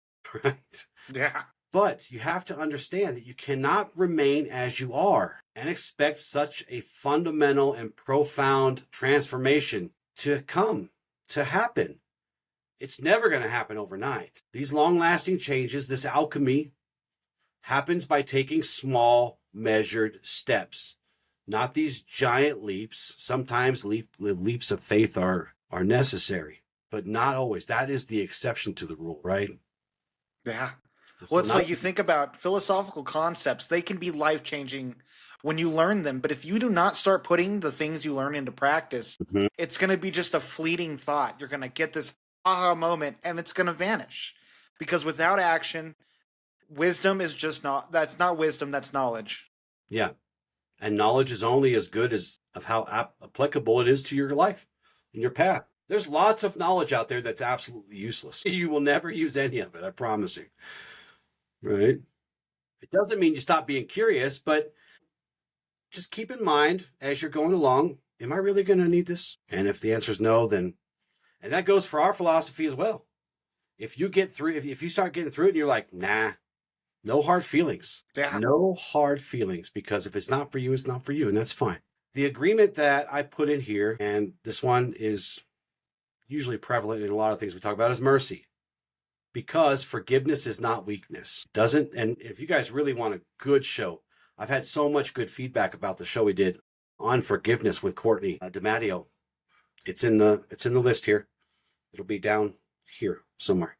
right? Yeah. But you have to understand that you cannot remain as you are and expect such a fundamental and profound transformation to happen. It's never going to happen overnight. These long-lasting changes, this alchemy, happens by taking small, measured steps, not these giant leaps. Sometimes leaps of faith are necessary, but not always. That is the exception to the rule, right? Yeah. Well, So it's not, like you think about philosophical concepts, they can be life changing when you learn them. But if you do not start putting the things you learn into practice, Mhm. it's going to be just a fleeting thought. You're going to get this aha moment and it's going to vanish. Because without action, wisdom is just not, that's not wisdom, that's knowledge. Yeah. And knowledge is only as good as of how applicable it is to your life and your path. There's lots of knowledge out there that's absolutely useless. You will never use any of it, I promise you. Right? It doesn't mean you stop being curious, but just keep in mind as you're going along, am I really going to need this? And if the answer is no, then, and that goes for our philosophy as well. If you get through, if you start getting through it and you're like, nah, no hard feelings, Yeah. no hard feelings, because if it's not for you, it's not for you, and that's fine. The agreement that I put in here, and this one is usually prevalent in a lot of things we talk about, is mercy. Because forgiveness is not weakness. Doesn't, and if you guys really want a good show, I've had so much good feedback about the show we did on forgiveness with Courtney DiMatteo. It's in the list here. It'll be down here somewhere.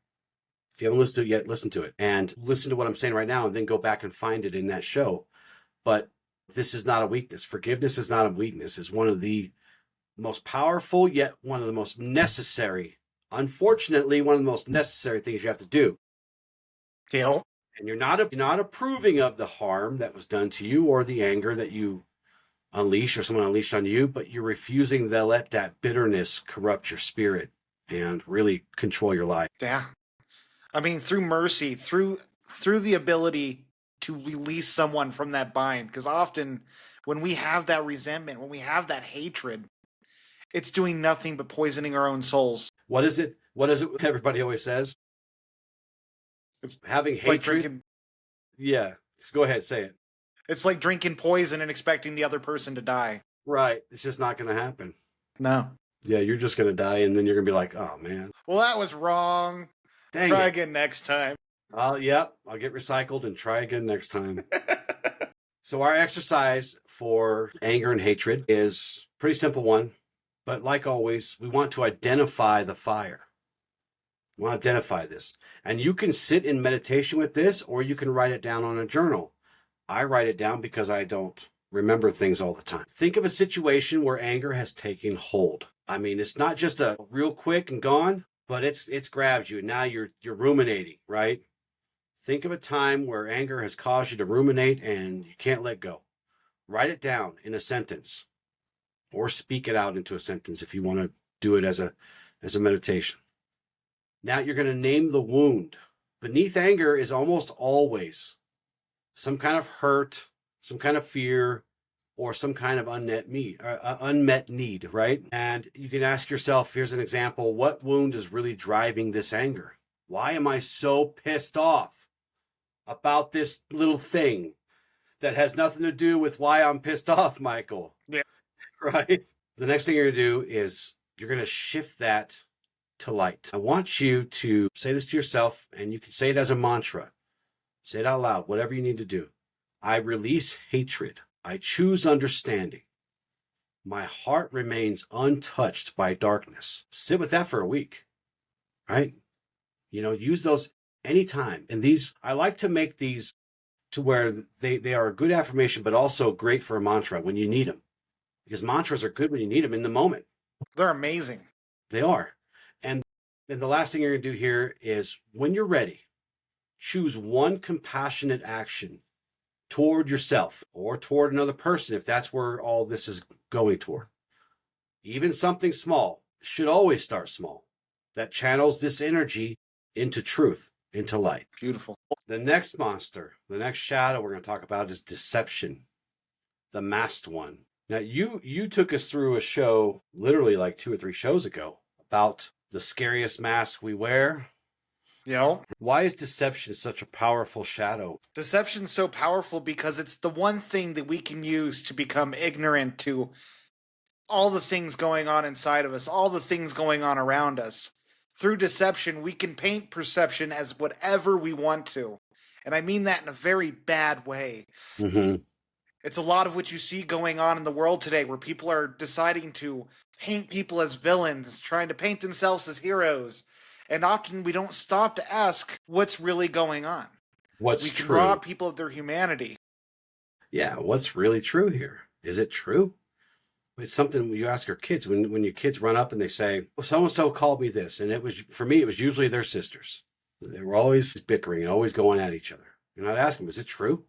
If you haven't listened to it yet, listen to it and listen to what I'm saying right now, and then go back and find it in that show. But this is not a weakness. Forgiveness is not a weakness. It's one of the most powerful, yet one of the most necessary, unfortunately, one of the most necessary things you have to do. Deal. And you're not approving of the harm that was done to you or the anger that you unleash or someone unleashed on you, but you're refusing to let that bitterness corrupt your spirit and really control your life. Yeah. I mean, through mercy, through the ability to release someone from that bind. Because often when we have that resentment, when we have that hatred, it's doing nothing but poisoning our own souls. What is it? What is it everybody always says? It's Having like hatred. drinking. Yeah. Go ahead, say it. It's like drinking poison and expecting the other person to die. Right. It's just not going to happen. No. Yeah, you're just going to die, and then you're going to be like, oh, man. Well, that was wrong. Dang Try it. again next time. Yep, I'll get recycled and try again next time. So our exercise for anger and hatred is a pretty simple one. But like always, we want to identify the fire. We want to identify this. And you can sit in meditation with this, or you can write it down on a journal. I write it down because I don't remember things all the time. Think of a situation where anger has taken hold. I mean, it's not just a real quick and gone, but it's grabbed you. Now you're ruminating, right? Think of a time where anger has caused you to ruminate and you can't let go. Write it down in a sentence or speak it out into a sentence if you want to do it as a meditation. Now you're going to name the wound. Beneath anger is almost always some kind of hurt, some kind of fear, or some kind of unmet need, right? And you can ask yourself, here's an example, what wound is really driving this anger? Why am I so pissed off about this little thing that has nothing to do with why I'm pissed off, Michael? Yeah. Right? The next thing you're going to do is you're going to shift that to light. I want you to say this to yourself, and you can say it as a mantra. Say it out loud, whatever you need to do. I release hatred. I choose understanding. My heart remains untouched by darkness. Sit with that for a week, right? Use those anytime. And these, I like to make these to where they are a good affirmation, but also great for a mantra when you need them. Because mantras are good when you need them in the moment. They're amazing. They are. And then the last thing you're going to do here is when you're ready, choose one compassionate action toward yourself or toward another person, if that's where all this is going toward. Even something small should always start small. That channels this energy into truth, into light. Beautiful. The next monster, the next shadow we're going to talk about is deception, the masked one. Now, you took us through a show literally like 2 or 3 shows ago about the scariest mask we wear. Why is deception such a powerful shadow? Deception's so powerful because it's the one thing that we can use to become ignorant to all the things going on inside of us, all the things going on around us. Through deception, we can paint perception as whatever we want to. And I mean that in a very bad way. Mm-hmm. It's a lot of what you see going on in the world today, where people are deciding to paint people as villains, trying to paint themselves as heroes. And often we don't stop to ask what's really going on. What's true? We can rob people of their humanity. Yeah, what's really true here? Is it true? It's something you ask your kids when your kids run up and they say, well, so-and-so called me this. And it was, for me, it was usually their sisters. They were always bickering and always going at each other. And I'd ask them, is it true?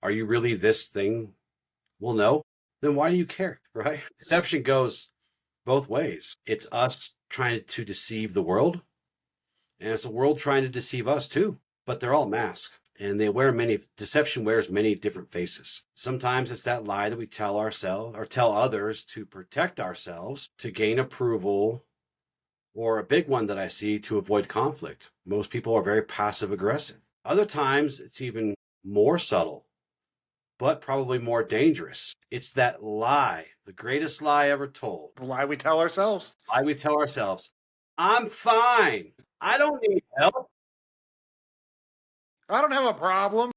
Are you really this thing? Well, no. Then why do you care, right? Deception goes both ways. It's us trying to deceive the world, and it's the world trying to deceive us too. But they're all masked, and deception wears many different faces. Sometimes it's that lie that we tell ourselves or tell others to protect ourselves, to gain approval, or a big one that I see, to avoid conflict. Most people are very passive aggressive. Other times it's even more subtle, but probably more dangerous. It's that lie, the greatest lie ever told. The lie we tell ourselves. Lie we tell ourselves. I'm fine. I don't need help. I don't have a problem.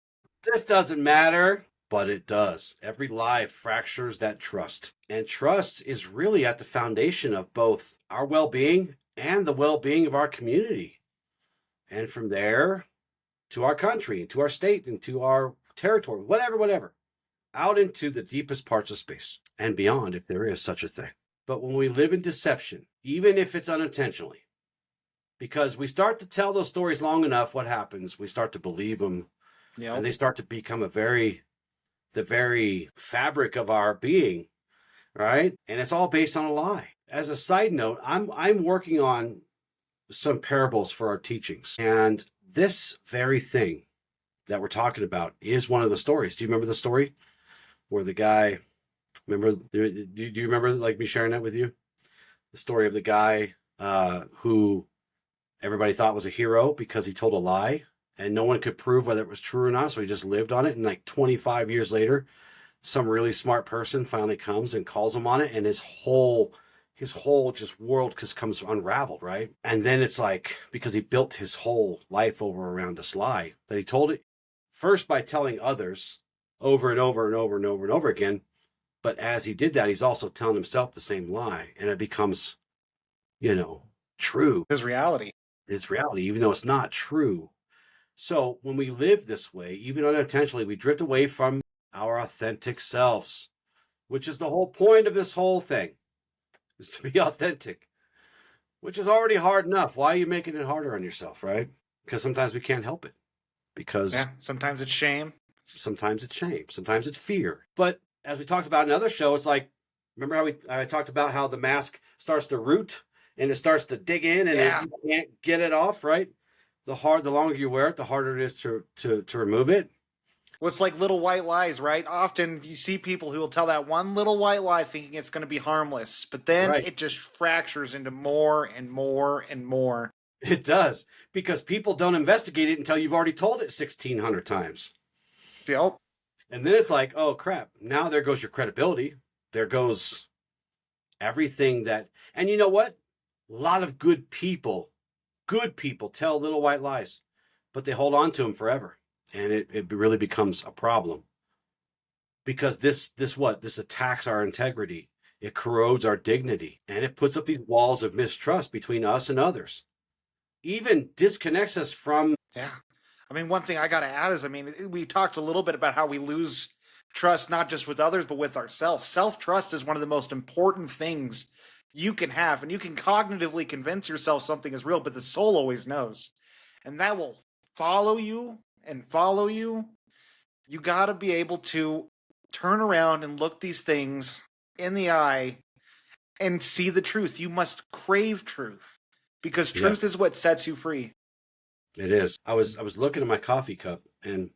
This doesn't matter. But it does. Every lie fractures that trust. And trust is really at the foundation of both our well-being and the well-being of our community. And from there to our country, and to our state, and to our territory, whatever, out into the deepest parts of space and beyond, if there is such a thing. But when we live in deception, even if it's unintentionally, because we start to tell those stories long enough, what happens? We start to believe them, and they start to become the very fabric of our being, right? And it's all based on a lie. As a side note, I'm working on some parables for our teachings, and this very thing that we're talking about is one of the stories. Do you remember the story where the guy? Do you remember like me sharing that with you? The story of the guy who everybody thought was a hero because he told a lie and no one could prove whether it was true or not. So he just lived on it. And like 25 years later, some really smart person finally comes and calls him on it. And his whole just world just comes unraveled, right? And then it's like, because he built his whole life over around this lie, that he told it first by telling others over and over and over and over and over again. But as he did that, he's also telling himself the same lie. And it becomes, true. His reality. It's reality, even though it's not true. So when we live this way, even unintentionally, we drift away from our authentic selves, which is the whole point of this whole thing, is to be authentic, which is already hard enough. Why are you making it harder on yourself, right? Because sometimes we can't help it. Because sometimes it's shame. Sometimes it's shame. Sometimes it's fear. But as we talked about in another show, it's like, remember how I talked about how the mask starts to root and it starts to dig in and you can't get it off, right? The longer you wear it, the harder it is to remove it. Well, it's like little white lies, right? Often you see people who will tell that one little white lie thinking it's going to be harmless, but then it just fractures into more and more and more. It does, because people don't investigate it until you've already told it 1,600 times. Yep. And then it's like, oh, crap. Now there goes your credibility. There goes everything that... And you know what? A lot of good people tell little white lies, but they hold on to them forever. And it really becomes a problem. Because this attacks our integrity. It corrodes our dignity. And it puts up these walls of mistrust between us and others. Even disconnects us from... Yeah. I mean, one thing I got to add is, we talked a little bit about how we lose trust, not just with others, but with ourselves. Self-trust is one of the most important things you can have. And you can cognitively convince yourself something is real, but the soul always knows. And that will follow you and follow you. You got to be able to turn around and look these things in the eye and see the truth. You must crave truth, because truth is what sets you free. It is. I was looking at my coffee cup, and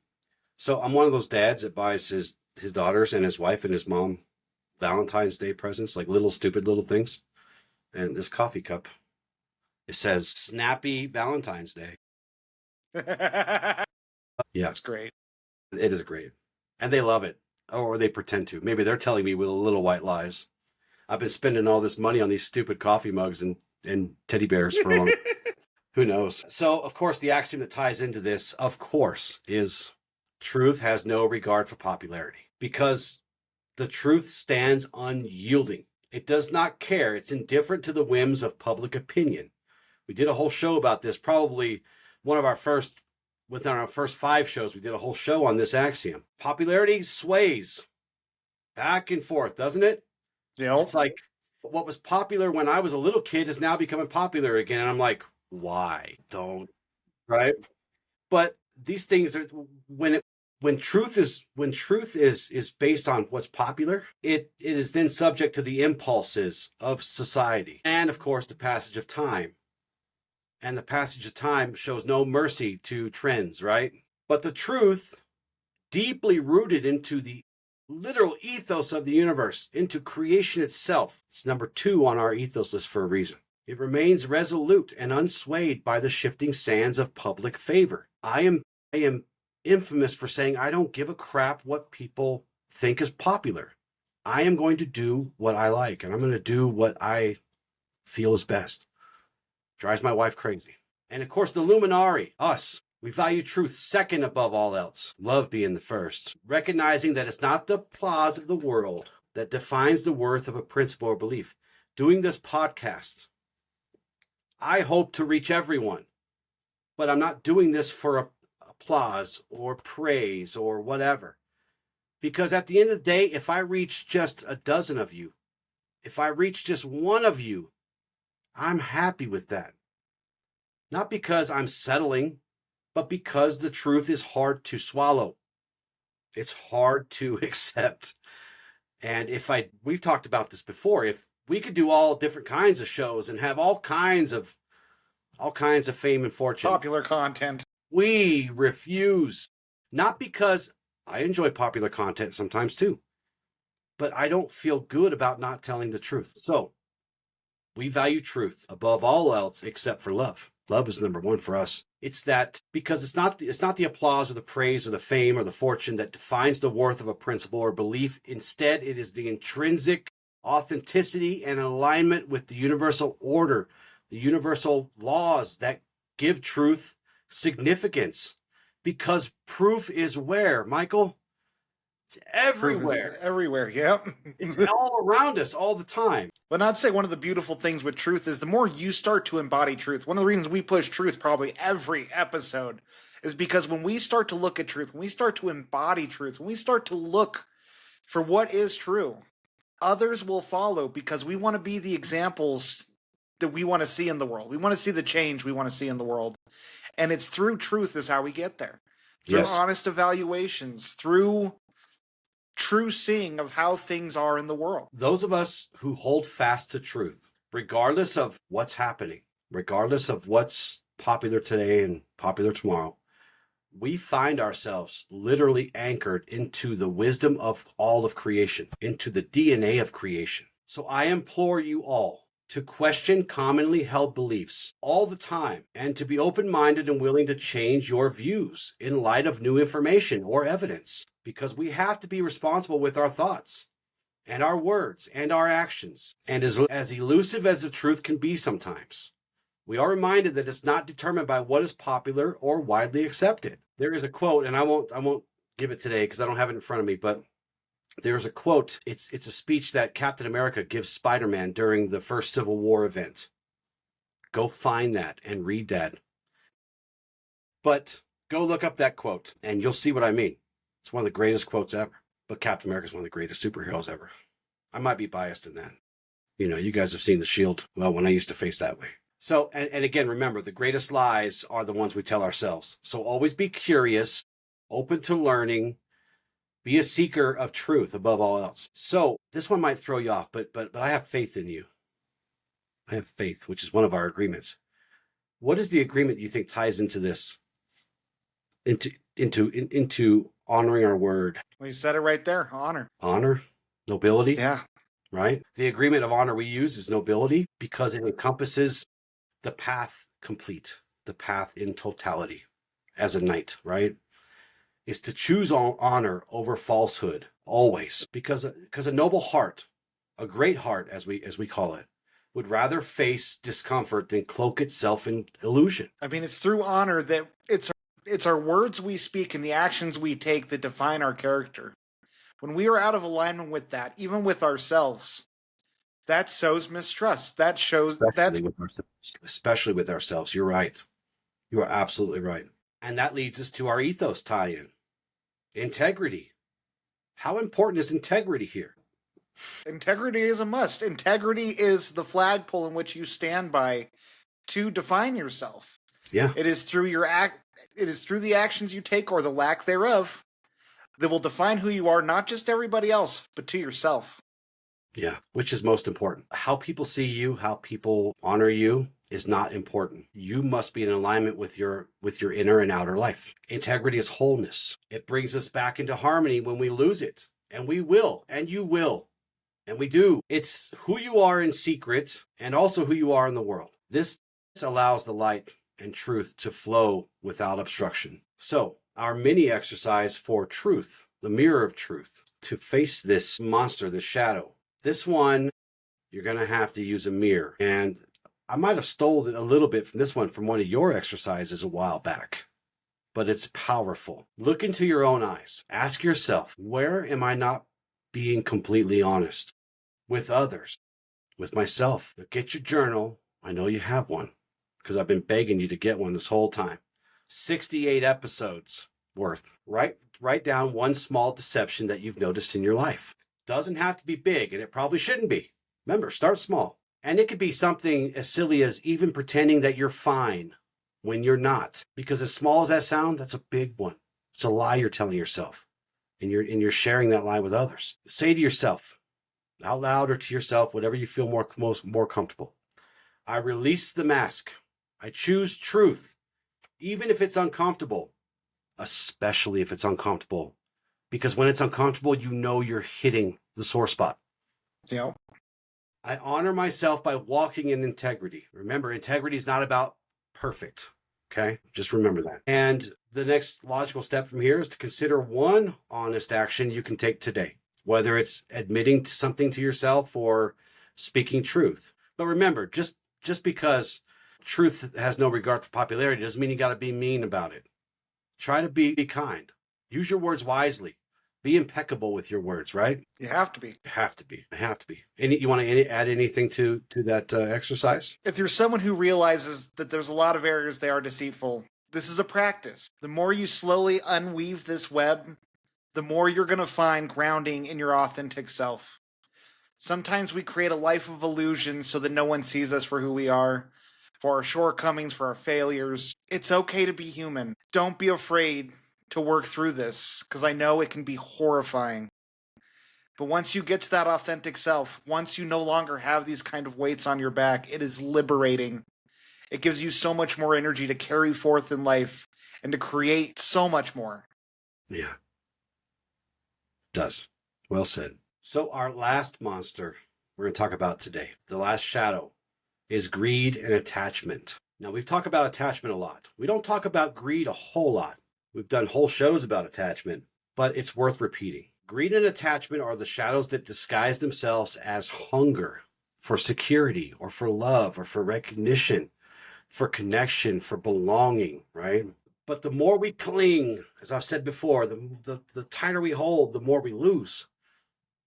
so I'm one of those dads that buys his daughters and his wife and his mom Valentine's Day presents, like little stupid little things. And this coffee cup, it says Snappy Valentine's Day. Yeah, That's great. it is great. And they love it. Or they pretend to. Maybe they're telling me with little white lies. I've been spending all this money on these stupid coffee mugs and teddy bears for a long. Who knows? So, of course, the axiom that ties into this, of course, is truth has no regard for popularity, because the truth stands unyielding. It does not care. It's indifferent to the whims of public opinion. We did a whole show about this, probably one of our first, within our first 5 shows, we did a whole show on this axiom. Popularity sways back and forth, doesn't it? Yeah. It's like what was popular when I was a little kid is now becoming popular again. And I'm like, why? Don't, right? But these things are when truth is based on what's popular, it is then subject to the impulses of society and, of course, the passage of time. And the passage of time shows no mercy to trends, right? But the truth, deeply rooted into the literal ethos of the universe, into creation itself, it's number 2 on our ethos list for a reason. It remains resolute and unswayed by the shifting sands of public favor. I am infamous for saying I don't give a crap what people think is popular. I am going to do what I like, and I'm going to do what I feel is best. Drives my wife crazy. And of course, the luminary, us, we value truth second above all else, love being the first, recognizing that it's not the applause of the world that defines the worth of a principle or belief. Doing this podcast, I hope to reach everyone, but I'm not doing this for applause or praise or whatever. Because at the end of the day, if I reach just a dozen of you, if I reach just one of you, I'm happy with that. Not because I'm settling, but because the truth is hard to swallow. It's hard to accept. And we've talked about this before, if we could do all different kinds of shows and have all kinds of fame and fortune, Popular content, we refuse. Not because I enjoy popular content sometimes too, but I don't feel good about not telling the truth. So we value truth above all else except for love. Love is number 1 for us. It's that because it's not the applause or the praise or the fame or the fortune that defines the worth of a principle or belief. Instead, it is the intrinsic authenticity and alignment with the universal order, the universal laws that give truth significance. Because proof is where, Michael? It's everywhere. Everywhere, yep. It's all around us all the time. But I'd say one of the beautiful things with truth is the more you start to embody truth, one of the reasons we push truth probably every episode is because when we start to look at truth, when we start to embody truth, when we start to look for what is true, others will follow because we want to be the examples that we want to see in the world. We want to see the change we want to see in the world. And it's through truth is how we get there. Through honest evaluations, through true seeing of how things are in the world. Those of us who hold fast to truth, regardless of what's happening, regardless of what's popular today and popular tomorrow, we find ourselves literally anchored into the wisdom of all of creation, into the DNA of creation. So I implore you all to question commonly held beliefs all the time and to be open-minded and willing to change your views in light of new information or evidence, because we have to be responsible with our thoughts and our words and our actions. And as elusive as the truth can be sometimes, we are reminded that it's not determined by what is popular or widely accepted. There is a quote, and I won't give it today because I don't have it in front of me, but there's a quote. It's a speech that Captain America gives Spider-Man during the first Civil War event. Go find that and read that. But go look up that quote and you'll see what I mean. It's one of the greatest quotes ever. But Captain America is one of the greatest superheroes ever. I might be biased in that. You know, you guys have seen The Shield. Well, when I used to face that way. So, and again, remember, the greatest lies are the ones we tell ourselves. So always be curious, open to learning, be a seeker of truth above all else. So this one might throw you off, but I have faith in you. I have faith, which is one of our agreements. What is the agreement you think ties into this? Into honoring our word. Well, you said it right there. Honor, nobility. Yeah. Right? The agreement of honor we use is nobility because it encompasses the path complete, the path in totality. as a knight, right, is to choose honor over falsehood always, because a noble heart, a great heart, as we call it, would rather face discomfort than cloak itself in illusion. I mean, it's through honor that it's our words we speak and the actions we take that define our character. When we are out of alignment with that, even with ourselves, that sows mistrust. That shows especially with ourselves. You're right. You are absolutely right. And that leads us to our ethos tie-in. Integrity. How important is integrity here? Integrity is a must. Integrity is the flagpole in which you stand by to define yourself. Yeah. It is through it is through the actions you take or the lack thereof that will define who you are, not just everybody else, but to yourself. Yeah, which is most important. How people see you, how people honor you is not important. You must be in alignment with your inner and outer life. Integrity is wholeness. It brings us back into harmony when we lose it. And we will, and you will, and we do. It's who you are in secret and also who you are in the world. This allows the light and truth to flow without obstruction. So, our mini exercise for truth, the mirror of truth, to face this monster, this shadow. This one, you're going to have to use a mirror. And I might have stolen a little bit from this one from one of your exercises a while back, but it's powerful. Look into your own eyes. Ask yourself, where am I not being completely honest with others, with myself? Get your journal. I know you have one because I've been begging you to get one this whole time. 68 episodes worth. Write down one small deception that you've noticed in your life. Doesn't have to be big, and it probably shouldn't be. Remember, start small. And it could be something as silly as even pretending that you're fine when you're not. Because as small as that sounds, that's a big one. It's a lie you're telling yourself. And you're sharing that lie with others. Say to yourself, out loud or to yourself, whatever you feel more comfortable. I release the mask. I choose truth, even if it's uncomfortable, especially if it's uncomfortable. Because when it's uncomfortable, you know you're hitting the sore spot. Yeah. I honor myself by walking in integrity. Remember, integrity is not about perfect. Okay? Just remember that. And the next logical step from here is to consider one honest action you can take today, whether it's admitting to something to yourself or speaking truth. But remember, just because truth has no regard for popularity doesn't mean you got to be mean about it. Try to be kind. Use your words wisely. Be impeccable with your words, right? You have to be. Have to be. You want to add anything to that exercise? If you're someone who realizes that there's a lot of areas they are deceitful, this is a practice. The more you slowly unweave this web, the more you're going to find grounding in your authentic self. Sometimes we create a life of illusion so that no one sees us for who we are, for our shortcomings, for our failures. It's okay to be human. Don't be afraid to work through this, because I know it can be horrifying. But once you get to that authentic self, once you no longer have these kind of weights on your back, it is liberating. It gives you so much more energy to carry forth in life and to create so much more. Yeah. It does. Well said. So our last monster we're going to talk about today, the last shadow, is greed and attachment. Now, we've talked about attachment a lot. We don't talk about greed a whole lot. We've done whole shows about attachment, but it's worth repeating. Greed and attachment are the shadows that disguise themselves as hunger for security or for love or for recognition, for connection, for belonging, right? But the more we cling, as I've said before, the tighter we hold, the more we lose.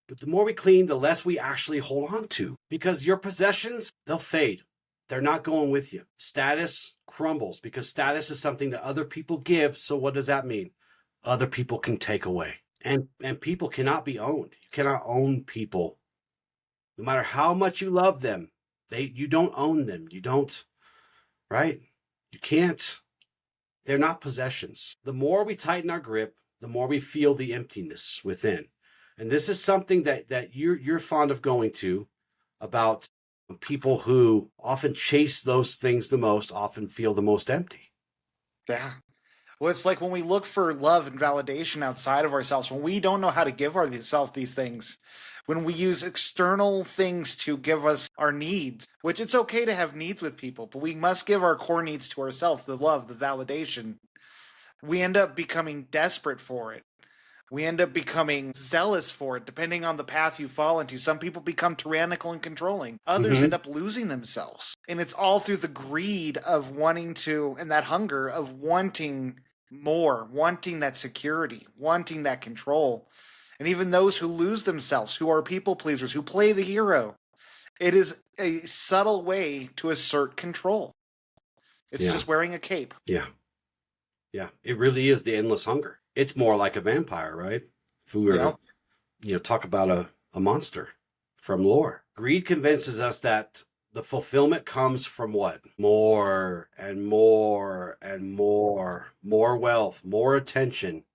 But the more we cling, the less we actually hold on to. Because your possessions, they'll fade. They're not going with you. Status crumbles because status is something that other people give. So what does that mean? Other people can take away. And people cannot be owned. You cannot own people. No matter how much you love them, you don't own them. You don't, right? You can't. They're not possessions. The more we tighten our grip, the more we feel the emptiness within. And this is something that you're fond of going to about people who often chase those things the most, often feel the most empty. Yeah. Well, it's like when we look for love and validation outside of ourselves, when we don't know how to give ourselves these things, when we use external things to give us our needs, which it's okay to have needs with people, but we must give our core needs to ourselves, the love, the validation. we end up becoming desperate for it. We end up becoming zealous for it, depending on the path you fall into. Some people become tyrannical and controlling. Others end up losing themselves. And it's all through the greed of wanting to, and that hunger of wanting more, wanting that security, wanting that control. And even those who lose themselves, who are people pleasers, who play the hero, it is a subtle way to assert control. It's just wearing a cape. Yeah. Yeah. It really is the endless hunger. It's more like a vampire, right? If we were to, talk about a monster from lore. Greed convinces us that the fulfillment comes from what? More and more and more. More wealth, more attention,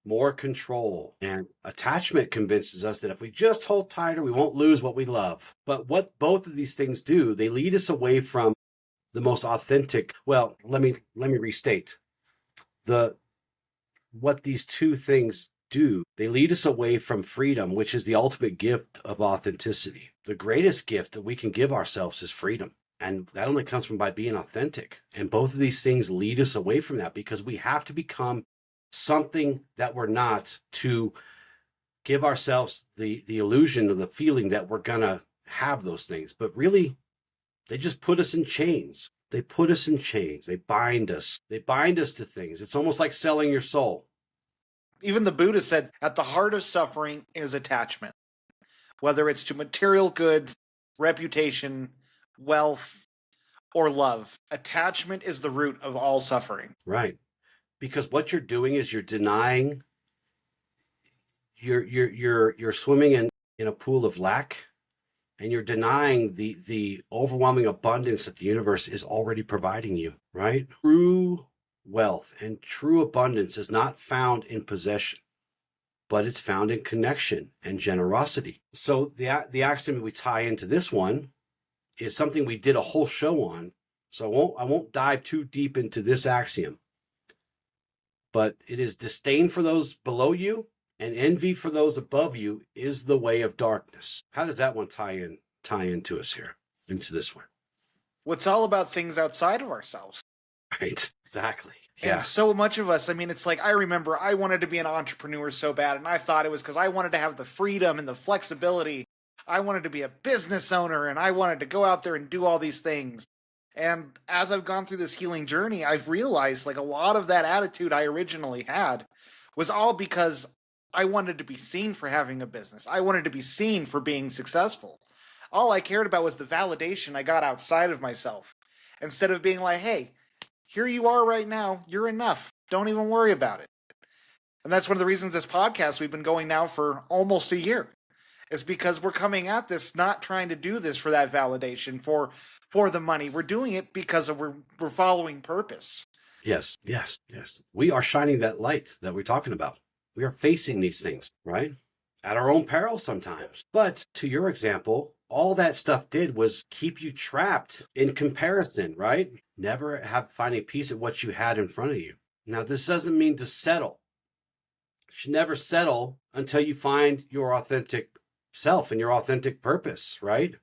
more control. And attachment convinces us that if we just hold tighter, we won't lose what we love. But what both of these things do, they lead us away from the most authentic. Well, let me restate. What these two things do, they lead us away from freedom, which is the ultimate gift of authenticity. The greatest gift that we can give ourselves is freedom. And that only comes from by being authentic. And both of these things lead us away from that because we have to become something that we're not to give ourselves the illusion of the feeling that we're going to have those things. But really, they just put us in chains. They put us in chains. They bind us. They bind us to things. It's almost like selling your soul. Even the Buddha said, at the heart of suffering is attachment. Whether it's to material goods, reputation, wealth, or love. Attachment is the root of all suffering. Right. Because what you're doing is you're denying, you're swimming in a pool of lack. And you're denying the overwhelming abundance that the universe is already providing you, right? True wealth and true abundance is not found in possession, but it's found in connection and generosity. So the axiom we tie into this one is something we did a whole show on. So I won't dive too deep into this axiom, but it is disdain for those below you and envy for those above you is the way of darkness. How does that one tie into us here, into this one? Well, it's all about things outside of ourselves. Right, exactly. And so much of us, I mean, it's like, I remember I wanted to be an entrepreneur so bad, and I thought it was because I wanted to have the freedom and the flexibility. I wanted to be a business owner, and I wanted to go out there and do all these things. And as I've gone through this healing journey, I've realized like a lot of that attitude I originally had was all because I wanted to be seen for having a business. I wanted to be seen for being successful. All I cared about was the validation I got outside of myself. Instead of being like, hey, here you are right now. You're enough. Don't even worry about it. And that's one of the reasons this podcast we've been going now for almost a year. Is because we're coming at this not trying to do this for that validation, for the money. We're doing it because we're following purpose. Yes. We are shining that light that we're talking about. We are facing these things, right? At our own peril sometimes. But to your example, all that stuff did was keep you trapped in comparison, right? Never finding peace at what you had in front of you. Now, this doesn't mean to settle. You should never settle until you find your authentic self and your authentic purpose, right?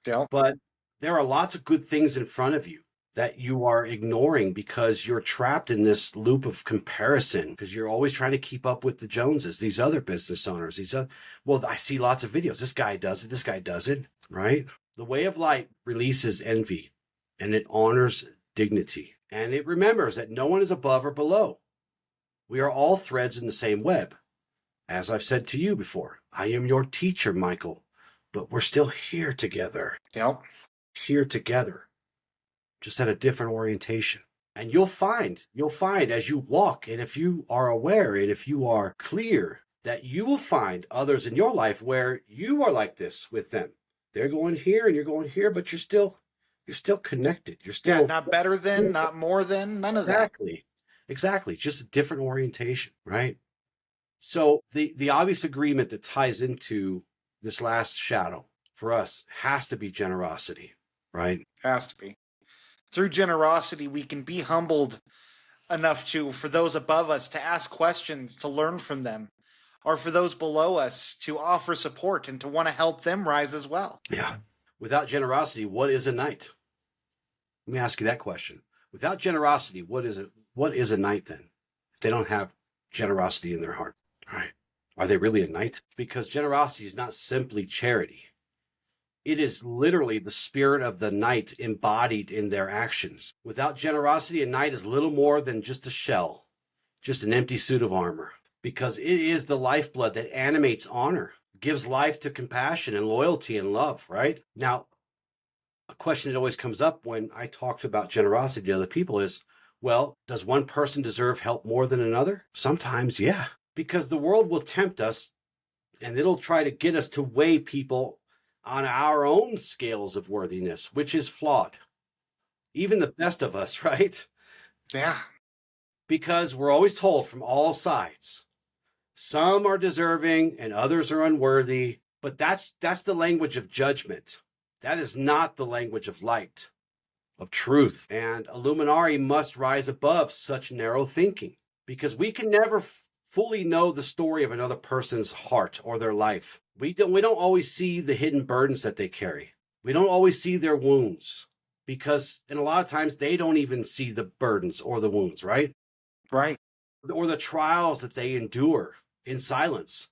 Yeah. But there are lots of good things in front of you that you are ignoring because you're trapped in this loop of comparison because you're always trying to keep up with the Joneses, these other business owners, well, I see lots of videos. This guy does it. This guy does it, right? The way of light releases envy and it honors dignity. And it remembers that no one is above or below. We are all threads in the same web. As I've said to you before, I am your teacher, Michael, but we're still here together. Yep. Here together. Just at a different orientation. And you'll find as you walk, and if you are aware, and if you are clear, that you will find others in your life where you are like this with them. They're going here and you're going here, but you're still connected. You're still not better than, not more than, none of that. Exactly. Just a different orientation, right? So the obvious agreement that ties into this last shadow for us has to be generosity, right? Has to be. Through generosity, we can be humbled enough for those above us to ask questions, to learn from them, or for those below us to offer support and to want to help them rise as well. Yeah. Without generosity, what is a knight? Let me ask you that question. Without generosity, what is it? What is a knight then? if they don't have generosity in their heart? Right? Are they really a knight? Because generosity is not simply charity. It is literally the spirit of the knight embodied in their actions. Without generosity, a knight is little more than just a shell, just an empty suit of armor, because it is the lifeblood that animates honor, gives life to compassion and loyalty and love, right? Now, a question that always comes up when I talk about generosity to other people is, well, does one person deserve help more than another? Sometimes, yeah, because the world will tempt us and it'll try to get us to weigh people on our own scales of worthiness, which is flawed. Even the best of us, right? Yeah. Because we're always told from all sides, some are deserving and others are unworthy, but that's the language of judgment. That is not the language of light, of truth. And Illuminari must rise above such narrow thinking, because we can never fully know the story of another person's heart or their life. We don't always see the hidden burdens that they carry. We don't always see their wounds, because in a lot of times they don't even see the burdens or the wounds, right? Right. Or the trials that they endure in silence.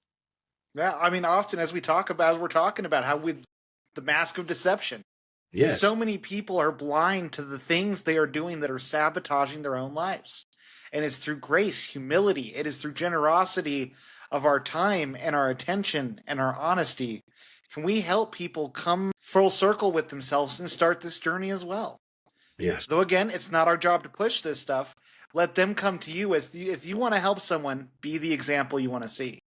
Yeah, I mean, often as we're talking about how with the mask of deception. Yes. So many people are blind to the things they are doing that are sabotaging their own lives. And it's through grace, humility, it is through generosity of our time and our attention and our honesty. Can we help people come full circle with themselves and start this journey as well? Yes. Though again, it's not our job to push this stuff. Let them come to you. If you want to help someone, be the example you want to see.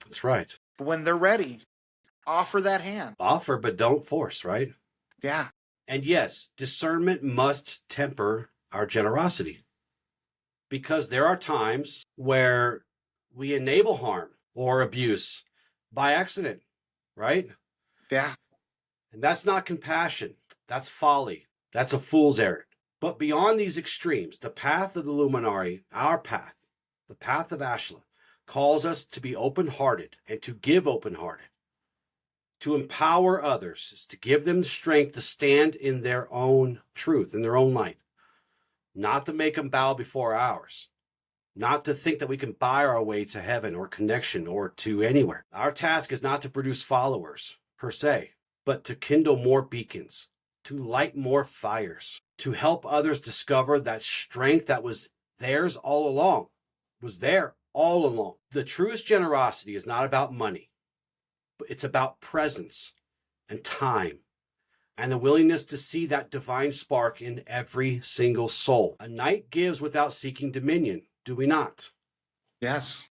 That's right. But when they're ready, offer that hand. Offer, but don't force, right? Yeah. And yes, discernment must temper our generosity, because there are times where we enable harm or abuse by accident, right? Yeah. And that's not compassion. That's folly. That's a fool's errand. But beyond these extremes, the path of the Illuminari, our path, the path of Ashla, calls us to be open-hearted and to give open-hearted. To empower others is to give them the strength to stand in their own truth, in their own light. Not to make them bow before ours. Not to think that we can buy our way to heaven or connection or to anywhere. Our task is not to produce followers, per se, but to kindle more beacons, to light more fires, to help others discover that strength that was theirs all along, was there all along. The truest generosity is not about money. It's about presence and time and the willingness to see that divine spark in every single soul. A knight gives without seeking dominion, do we not? Yes.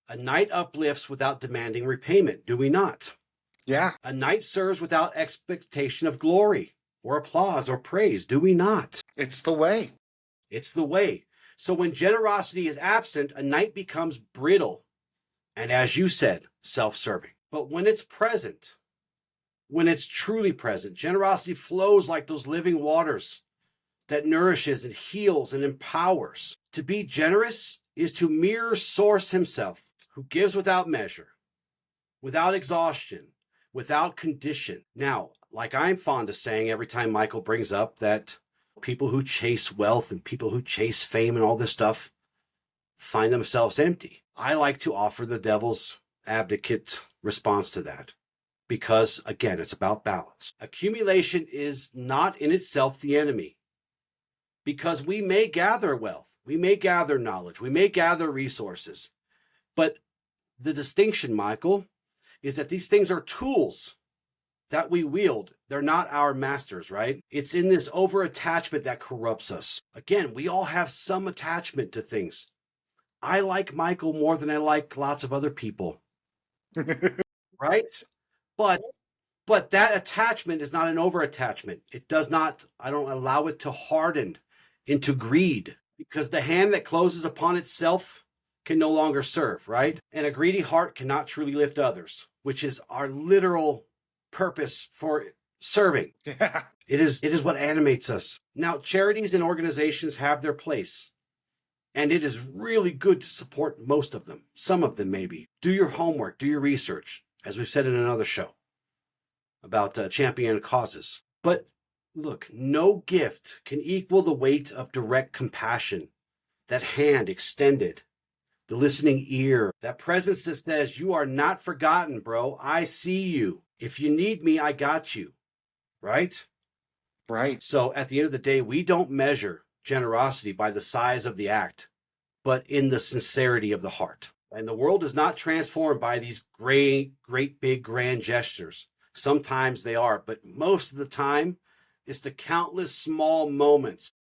A knight uplifts without demanding repayment, do we not? Yeah. A knight serves without expectation of glory or applause or praise, do we not? It's the way. It's the way. So when generosity is absent, a knight becomes brittle and, as you said, self-serving. But when it's present, when it's truly present, generosity flows like those living waters that nourishes and heals and empowers. To be generous is to mirror Source himself, who gives without measure, without exhaustion, without condition. Now, like I'm fond of saying every time Michael brings up that people who chase wealth and people who chase fame and all this stuff find themselves empty, I like to offer the devil's advocate response to that. Because, again, it's about balance. Accumulation is not in itself the enemy. Because we may gather wealth, we may gather knowledge, we may gather resources. But the distinction, Michael, is that these things are tools that we wield. They're not our masters, right? It's in this over-attachment that corrupts us. Again, we all have some attachment to things. I like Michael more than I like lots of other people. Right? But that attachment is not an over-attachment. It does not, I don't allow it to harden into greed, because the hand that closes upon itself can no longer serve, right? And a greedy heart cannot truly lift others, which is our literal purpose for serving. Yeah. It is what animates us. Now, charities and organizations have their place, and it is really good to support most of them. Some of them, maybe. Do your homework, do your research, as we've said in another show about champion causes. But look, no gift can equal the weight of direct compassion, that hand extended the listening ear, that presence that says, you are not forgotten, bro. I see you. If you need me, I got you. Right? Right. So at the end of the day, we don't measure generosity by the size of the act, but in the sincerity of the heart. And the world is not transformed by these great, big, grand gestures. Sometimes they are, but most of the time, it's the countless small moments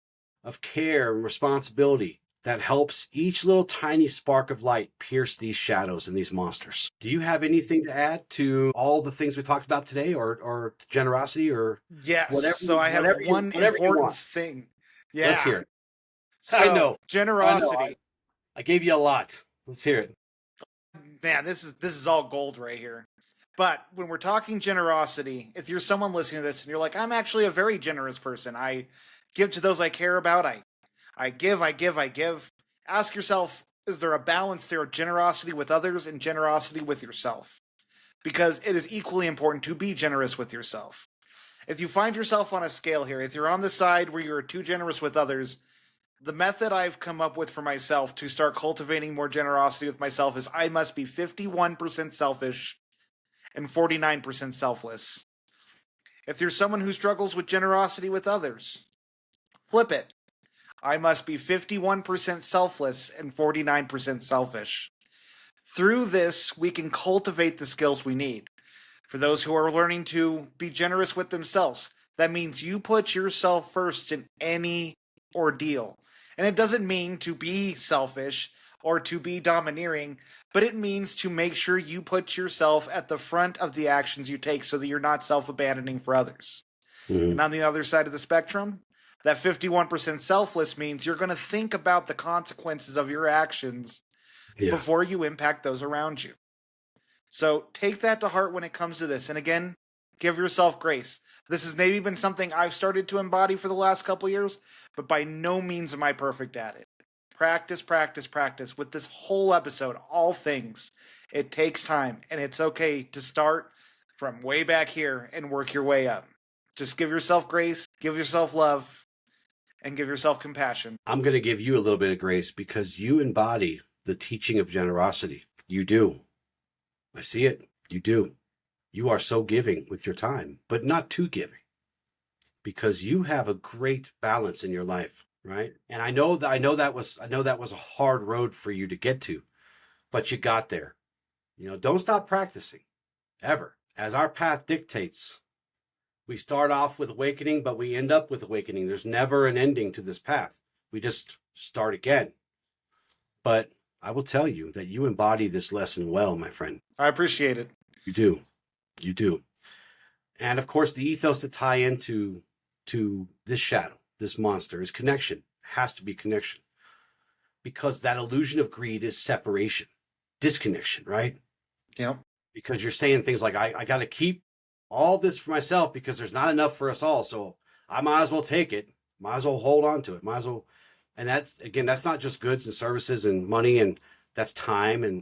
of care and responsibility that helps each little tiny spark of light pierce these shadows and these monsters. Do you have anything to add to all the things we talked about today, or generosity, or Yes. whatever? So I have one important thing. Yeah. Let's hear it. So, I know. generosity. I gave you a lot. Let's hear it. Man, this is all gold right here. But when we're talking generosity, if you're someone listening to this and you're like, I'm actually a very generous person, I give to those I care about, I give. Ask yourself, is there a balance there of generosity with others and generosity with yourself? Because it is equally important to be generous with yourself. If you find yourself on a scale here, if you're on the side where you're too generous with others, the method I've come up with for myself to start cultivating more generosity with myself is I must be 51% selfish and 49% selfless. If you're someone who struggles with generosity with others, flip it. I must be 51% selfless and 49% selfish. Through this, we can cultivate the skills we need. For those who are learning to be generous with themselves, that means you put yourself first in any ordeal. And it doesn't mean to be selfish or to be domineering, but it means to make sure you put yourself at the front of the actions you take so that you're not self-abandoning for others. Mm-hmm. And on the other side of the spectrum, that 51% selfless means you're going to think about the consequences of your actions before you impact those around you. So take that to heart when it comes to this. And again, give yourself grace. This has maybe been something I've started to embody for the last couple years, but by no means am I perfect at it. Practice, practice, practice. With this whole episode, all things, it takes time, and it's okay to start from way back here and work your way up. Just give yourself grace, give yourself love, and give yourself compassion. I'm going to give you a little bit of grace because you embody the teaching of generosity. You do. I see it. You do. You are so giving with your time, but not too giving, because you have a great balance in your life, right? And I know that was a hard road for you to get to, but you got there. Don't stop practicing ever. As our path dictates, we start off with awakening, but we end up with awakening. There's never an ending to this path. We just start again. But I will tell you that you embody this lesson well, my friend. I appreciate it. You do. You do. And of course, the ethos to tie into this shadow, this monster, is connection. It has to be connection. Because that illusion of greed is separation, disconnection, right? Yep. Because you're saying things like, I got to keep all this for myself because there's not enough for us all. So I might as well take it. Might as well hold on to it. Might as well. And that's not just goods and services and money, and that's time and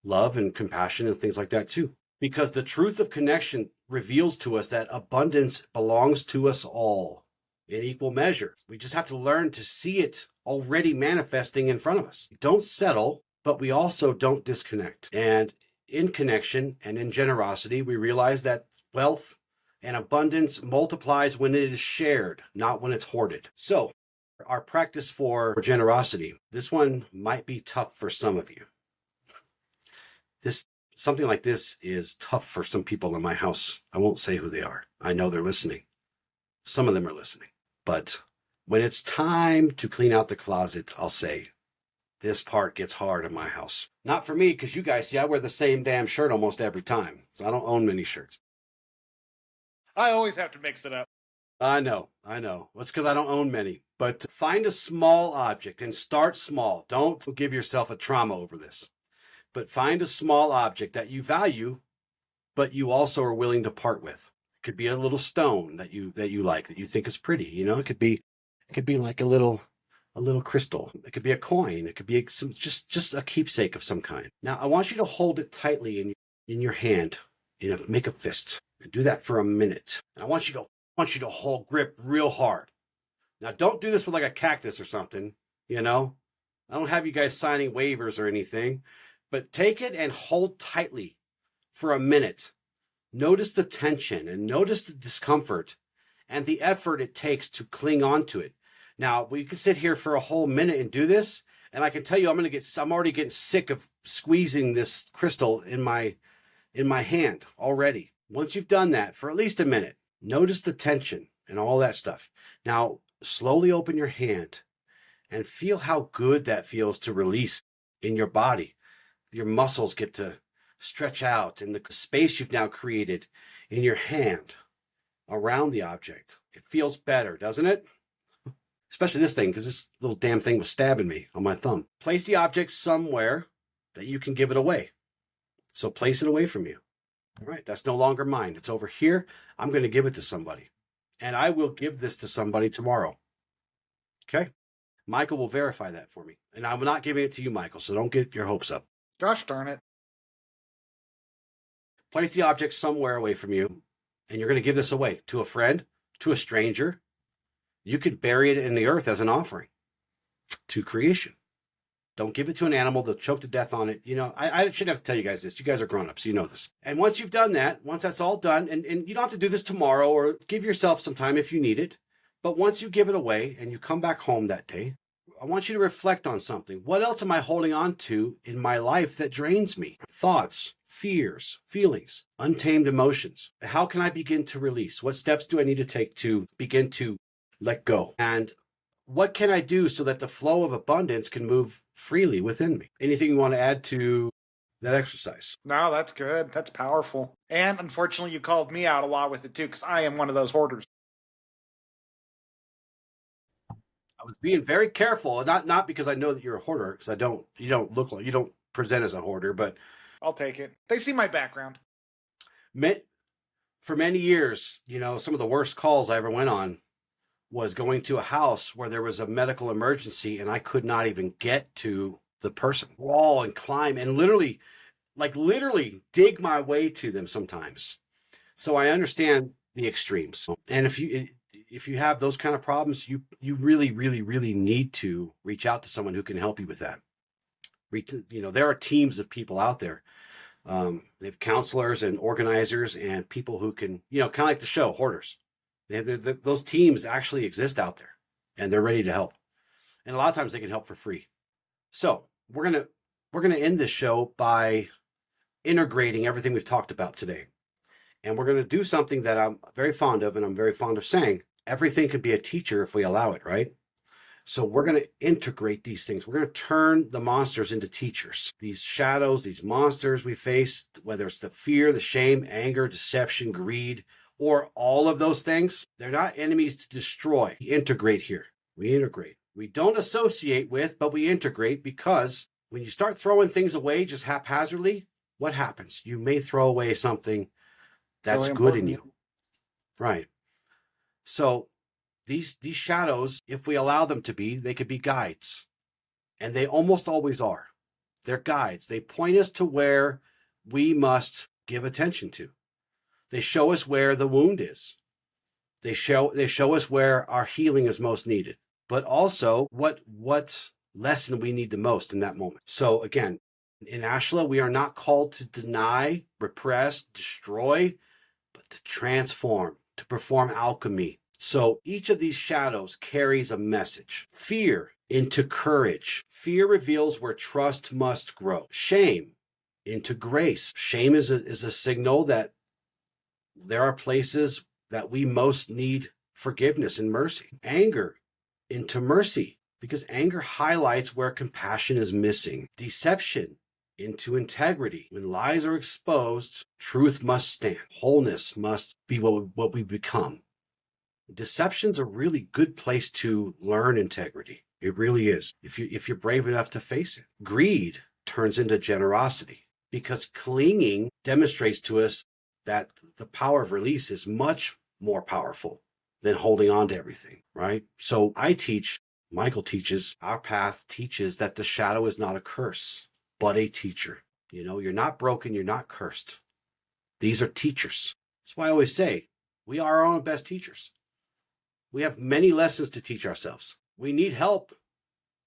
love and compassion and things like that too. Because the truth of connection reveals to us that abundance belongs to us all in equal measure. We just have to learn to see it already manifesting in front of us. We don't settle, but we also don't disconnect. And in connection and in generosity, we realize that wealth and abundance multiplies when it is shared, not when it's hoarded. So our practice for generosity, this one might be tough for some of you. Something like this is tough for some people in my house. I won't say who they are. I know they're listening. Some of them are listening. But when it's time to clean out the closet, I'll say, this part gets hard in my house. Not for me, because you guys see, I wear the same damn shirt almost every time. So I don't own many shirts. I always have to mix it up. I know. That's because I don't own many. But find a small object and start small. Don't give yourself a trauma over this. But find a small object that you value, but you also are willing to part with. It could be a little stone that you like, that you think is pretty. It could be like a little crystal. It could be a coin. It could be just a keepsake of some kind. Now, I want you to hold it tightly in your hand, make a fist, and do that for a minute. And I want you to hold grip real hard. Now, don't do this with like a cactus or something, I don't have you guys signing waivers or anything, but take it and hold tightly for a minute. Notice the tension and notice the discomfort and the effort it takes to cling on to it. Now, we can sit here for a whole minute and do this, and I can tell you I'm already getting sick of squeezing this crystal in my hand already. Once you've done that for at least a minute, notice the tension and all that stuff. Now, slowly open your hand and feel how good that feels to release in your body. Your muscles get to stretch out, and the space you've now created in your hand around the object. It feels better, doesn't it? Especially this thing, because this little damn thing was stabbing me on my thumb. Place the object somewhere that you can give it away. So place it away from you. All right, that's no longer mine. It's over here. I'm going to give it to somebody. And I will give this to somebody tomorrow. Okay? Michael will verify that for me. And I'm not giving it to you, Michael, so don't get your hopes up. Gosh darn it. Place the object somewhere away from you, and you're going to give this away to a friend, to a stranger. You could bury it in the earth as an offering to creation. Don't give it to an animal. They'll choke to death on it. You know, I shouldn't have to tell you guys this. You guys are grown-ups. You know this. And once you've done that, once that's all done, and you don't have to do this tomorrow, or give yourself some time if you need it. But once you give it away and you come back home that day, I want you to reflect on something. What else am I holding on to in my life that drains me? Thoughts, fears, feelings, untamed emotions. How can I begin to release? What steps do I need to take to begin to let go? And what can I do so that the flow of abundance can move freely within me? Anything you want to add to that exercise? No, that's good. That's powerful. And unfortunately, you called me out a lot with it too, because I am one of those hoarders. I was being very careful, not because I know that you're a hoarder, because you don't present as a hoarder, but I'll take it. They see my background. For many years, some of the worst calls I ever went on was going to a house where there was a medical emergency and I could not even get to the person. Crawl and climb and literally dig my way to them sometimes. So I understand the extremes. And if you have those kind of problems, you really, really, really need to reach out to someone who can help you with that. There are teams of people out there. They have counselors and organizers and people who can, kind of like the show, Hoarders. Those teams actually exist out there, and they're ready to help. And a lot of times they can help for free. So we're gonna end this show by integrating everything we've talked about today. And we're going to do something that I'm very fond of, and I'm very fond of saying. Everything could be a teacher if we allow it, right? So we're going to integrate these things. We're going to turn the monsters into teachers. These shadows, these monsters we face, whether it's the fear, the shame, anger, deception, greed, or all of those things, they're not enemies to destroy. We integrate here. We integrate. We don't associate with, but we integrate, because when you start throwing things away just haphazardly, what happens? You may throw away something that's really good in you. Right. So these shadows, if we allow them to be, they could be guides. And they almost always are. They're guides. They point us to where we must give attention to. They show us where the wound is. They show us where our healing is most needed, but also what lesson we need the most in that moment. So again, in Ashla, we are not called to deny, repress, destroy, but to transform, to perform alchemy. So each of these shadows carries a message. Fear into courage. Fear reveals where trust must grow. Shame into grace. Shame is a signal that there are places that we most need forgiveness and mercy. Anger into mercy, because anger highlights where compassion is missing. Deception into integrity. When lies are exposed, truth must stand. Wholeness must be what we become. Deception's a really good place to learn integrity. It really is, if you're brave enough to face it. Greed turns into generosity, because clinging demonstrates to us that the power of release is much more powerful than holding on to everything, right? So Michael teaches, our path teaches that the shadow is not a curse, but a teacher. You're not broken, you're not cursed. These are teachers. That's why I always say, we are our own best teachers. We have many lessons to teach ourselves. We need help,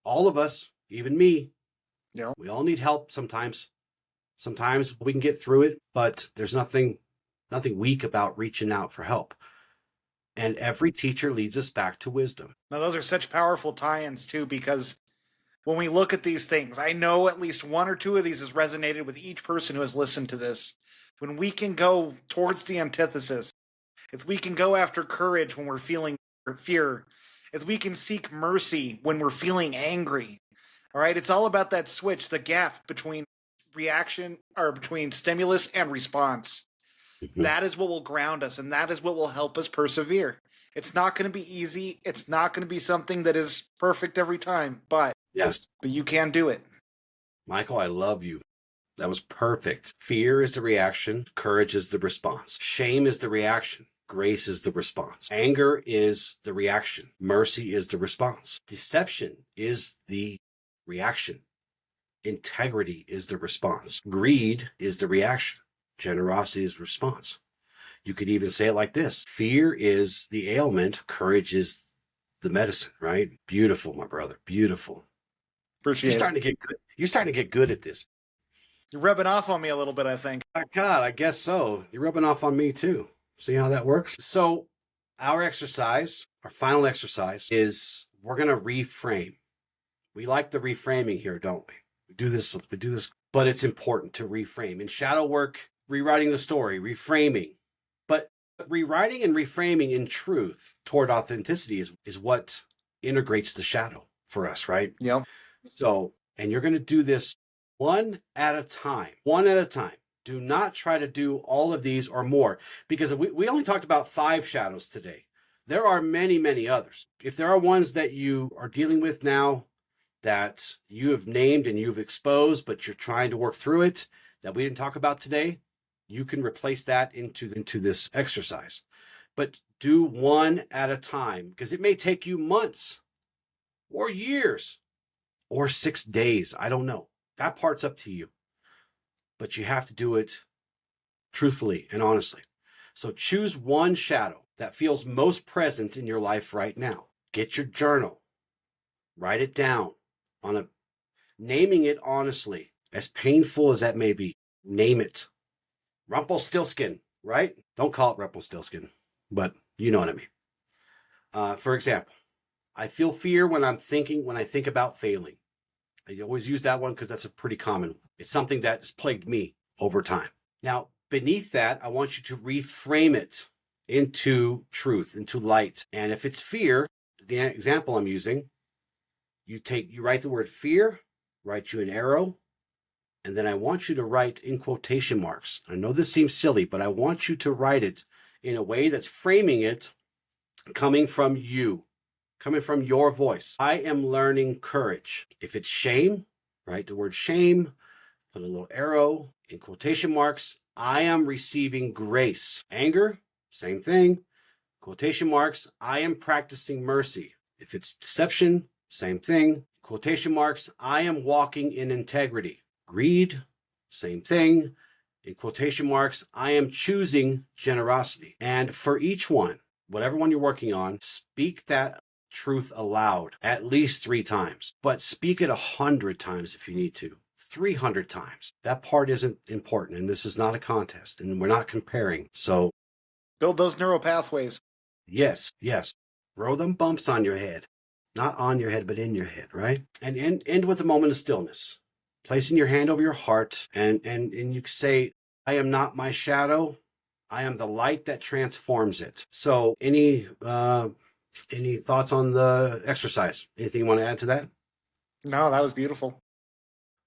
all of us, even me. Yeah. We all need help sometimes. Sometimes we can get through it, but there's nothing weak about reaching out for help. And every teacher leads us back to wisdom. Now, those are such powerful tie-ins, too, because when we look at these things, I know at least one or two of these has resonated with each person who has listened to this. When we can go towards the antithesis, if we can go after courage when we're feeling fear, if we can seek mercy when we're feeling angry, all right, it's all about that switch, the gap between reaction or between stimulus and response. Mm-hmm. That is what will ground us, and that is what will help us persevere. It's not going to be easy. It's not going to be something that is perfect every time, but yes, you can do it. Michael, I love you. That was perfect. Fear is the reaction. Courage is the response. Shame is the reaction. Grace is the response. Anger is the reaction. Mercy is the response. Deception is the reaction. Integrity is the response. Greed is the reaction. Generosity is the response. You could even say it like this. Fear is the ailment. Courage is the medicine, right? Beautiful, my brother. Beautiful. Appreciate You're starting to get good. You're starting to get good at this. You're rubbing off on me a little bit, I think. God, I guess so. You're rubbing off on me too. See how that works? So our exercise, our final exercise is we're going to reframe. We like the reframing here, don't we? We do this, but it's important to reframe. In shadow work, rewriting the story, reframing. But rewriting and reframing in truth toward authenticity is what integrates the shadow for us, right? Yeah. So, and you're going to do this one at a time. Do not try to do all of these or more, because we only talked about 5 shadows today. There are many, many others. If there are ones that you are dealing with now that you have named and you've exposed, but you're trying to work through it, that we didn't talk about today, you can replace that into this exercise. But do one at a time, because it may take you months or years or 6 days. I don't know. That part's up to you. But you have to do it truthfully and honestly. So choose one shadow that feels most present in your life right now. Get your journal. Write it down naming it honestly, as painful as that may be. Name it. Rumpelstiltskin, right? Don't call it Rumpelstiltskin, but you know what I mean. For example, I feel fear when I think about failing. I always use that one because that's a pretty common one. It's something that has plagued me over time. Now, beneath that, I want you to reframe it into truth, into light. And if it's fear, the example I'm using, you write the word fear, write you an arrow, and then I want you to write in quotation marks. I know this seems silly, but I want you to write it in a way that's framing it coming from you, coming from your voice. I am learning courage. If it's shame, write the word shame, put a little arrow in quotation marks. I am receiving grace. Anger, same thing. Quotation marks. I am practicing mercy. If it's deception, same thing. Quotation marks. I am walking in integrity. Greed, same thing. In quotation marks. I am choosing generosity. And for each one, whatever one you're working on, speak that truth aloud at least 3 times, but speak it 100 times if you need to, 300 times. That part isn't important, and this is not a contest, and we're not comparing. So build those neural pathways. Yes. Throw them bumps on your head, not on your head, but in your head, right? And end with a moment of stillness, placing your hand over your heart, and you say, I am not my shadow. I am the light that transforms it. So any thoughts on the exercise? Anything you want to add to that? No, that was beautiful.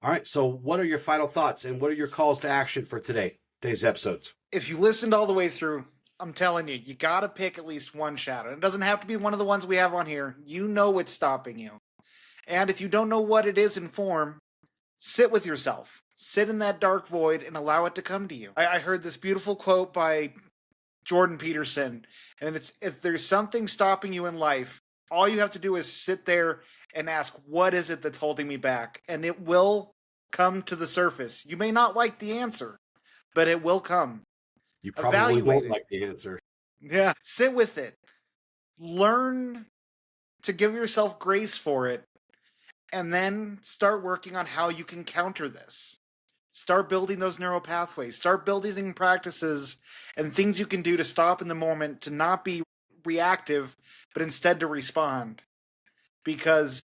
All right. So what are your final thoughts and what are your calls to action for today's episodes? If you listened all the way through, I'm telling you, you got to pick at least one shadow. It doesn't have to be one of the ones we have on here. You know what's stopping you. And if you don't know what it is in form, sit with yourself. Sit in that dark void and allow it to come to you. I heard this beautiful quote by Jordan Peterson, and it's, if there's something stopping you in life, all you have to do is sit there and ask, what is it that's holding me back? And it will come to the surface. You may not like the answer, but it will come. You probably Evaluate won't it. like the answer. Yeah. Sit with it. Learn to give yourself grace for it. and then start working on how you can counter this. Start building those neural pathways. Start building practices and things you can do to stop in the moment, to not be reactive, but instead to respond. Because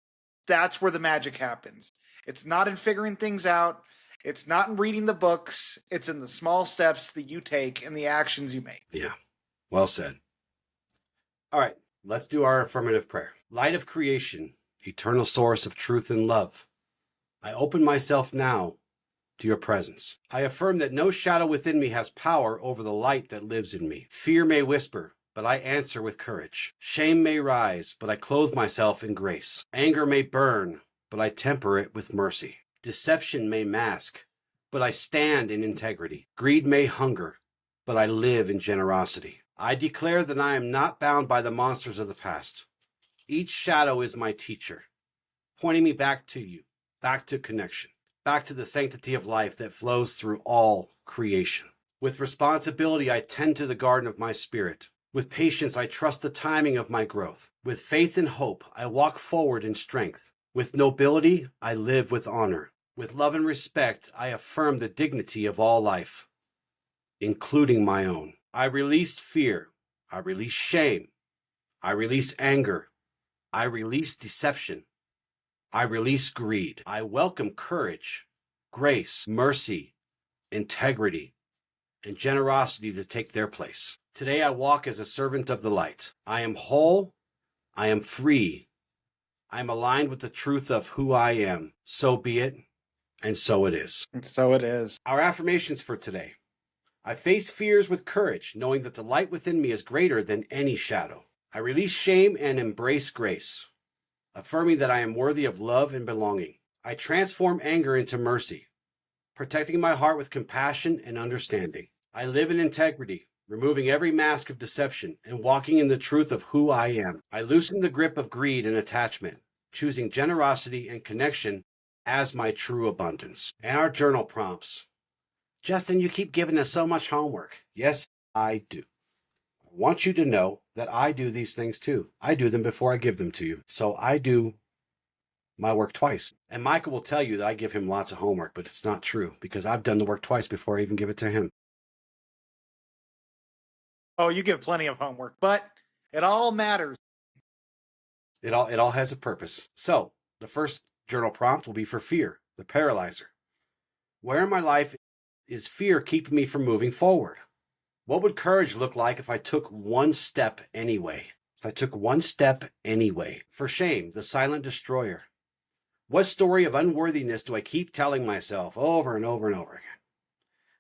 that's where the magic happens. It's not in figuring things out. It's not in reading the books. It's in the small steps that you take and the actions you make. Yeah, well said. All right, let's do our affirmative prayer. Light of creation, eternal source of truth and love, I open myself now to your presence. I affirm that no shadow within me has power over the light that lives in me. Fear may whisper, but I answer with courage. Shame may rise, but I clothe myself in grace. Anger may burn, but I temper it with mercy. Deception may mask, but I stand in integrity. Greed may hunger, but I live in generosity. I declare that I am not bound by the monsters of the past. Each shadow is my teacher, pointing me back to you, back to connection, back to the sanctity of life that flows through all creation. With responsibility, I tend to the garden of my spirit. With patience, I trust the timing of my growth. With faith and hope, I walk forward in strength. With nobility, I live with honor. With love and respect, I affirm the dignity of all life, including my own. I release fear. I release shame. I release anger. I release deception. I release greed. I welcome courage, grace, mercy, integrity, and generosity to take their place. Today I walk as a servant of the light. I am whole. I am free. I am aligned with the truth of who I am. So be it, and so it is. And so it is. Our affirmations for today. I face fears with courage, knowing that the light within me is greater than any shadow. I release shame and embrace grace, affirming that I am worthy of love and belonging. I transform anger into mercy, protecting my heart with compassion and understanding. I live in integrity, removing every mask of deception and walking in the truth of who I am. I loosen the grip of greed and attachment, choosing generosity and connection as my true abundance. And our journal prompts. Justin, you keep giving us so much homework. Yes, I do. I want you to know that I do these things too. I do them before I give them to you. So I do my work twice. And Michael will tell you that I give him lots of homework, but it's not true because I've done the work twice before I even give it to him. Oh, you give plenty of homework, but it all matters. It all has a purpose. So the first journal prompt will be for fear, the paralyzer. Where in my life is fear keeping me from moving forward? What would courage look like if I took one step anyway? If I took one step anyway. For shame, the silent destroyer. What story of unworthiness do I keep telling myself over and over and over again?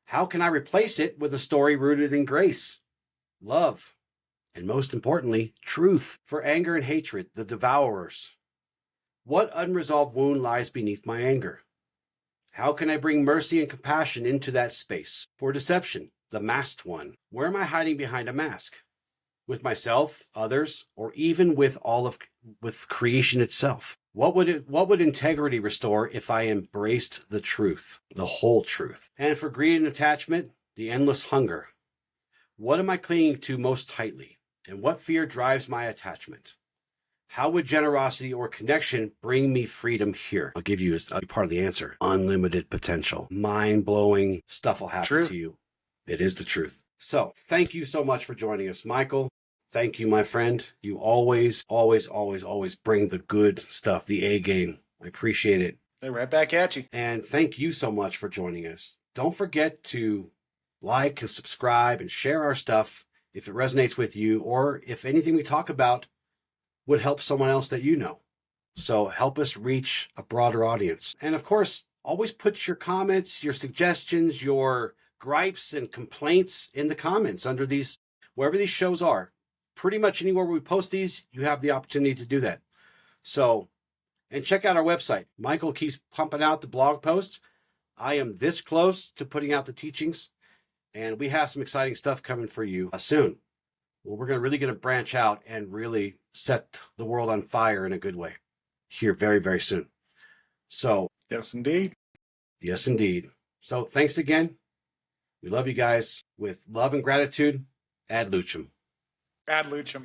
How can I replace it with a story rooted in grace, love, and most importantly, truth? For anger and hatred, the devourers. What unresolved wound lies beneath my anger? How can I bring mercy and compassion into that space? For deception, the masked one. Where am I hiding behind a mask? With myself, others, or even with creation itself? What would integrity restore if I embraced the truth, the whole truth? And for greed and attachment, the endless hunger. What am I clinging to most tightly? And what fear drives my attachment? How would generosity or connection bring me freedom here? I'll give you part of the answer. Unlimited potential. Mind-blowing stuff will happen to you. It is the truth. So thank you so much for joining us, Michael. Thank you, my friend. You always, always, always, always bring the good stuff, the A game. I appreciate it. They're right back at you. And thank you so much for joining us. Don't forget to like and subscribe and share our stuff if it resonates with you or if anything we talk about would help someone else that you know. So help us reach a broader audience. And of course, always put your comments, your suggestions, your gripes and complaints in the comments under these, wherever these shows are. Pretty much anywhere we post these, you have the opportunity to do that. So, and check out our website. Michael keeps pumping out the blog post. I am this close to putting out the teachings, and we have some exciting stuff coming for you soon. Well, we're really going to branch out and really set the world on fire in a good way here very, very soon. So, yes, indeed. Yes, indeed. So thanks again. We love you guys. With love and gratitude, ad lucem. Ad lucem.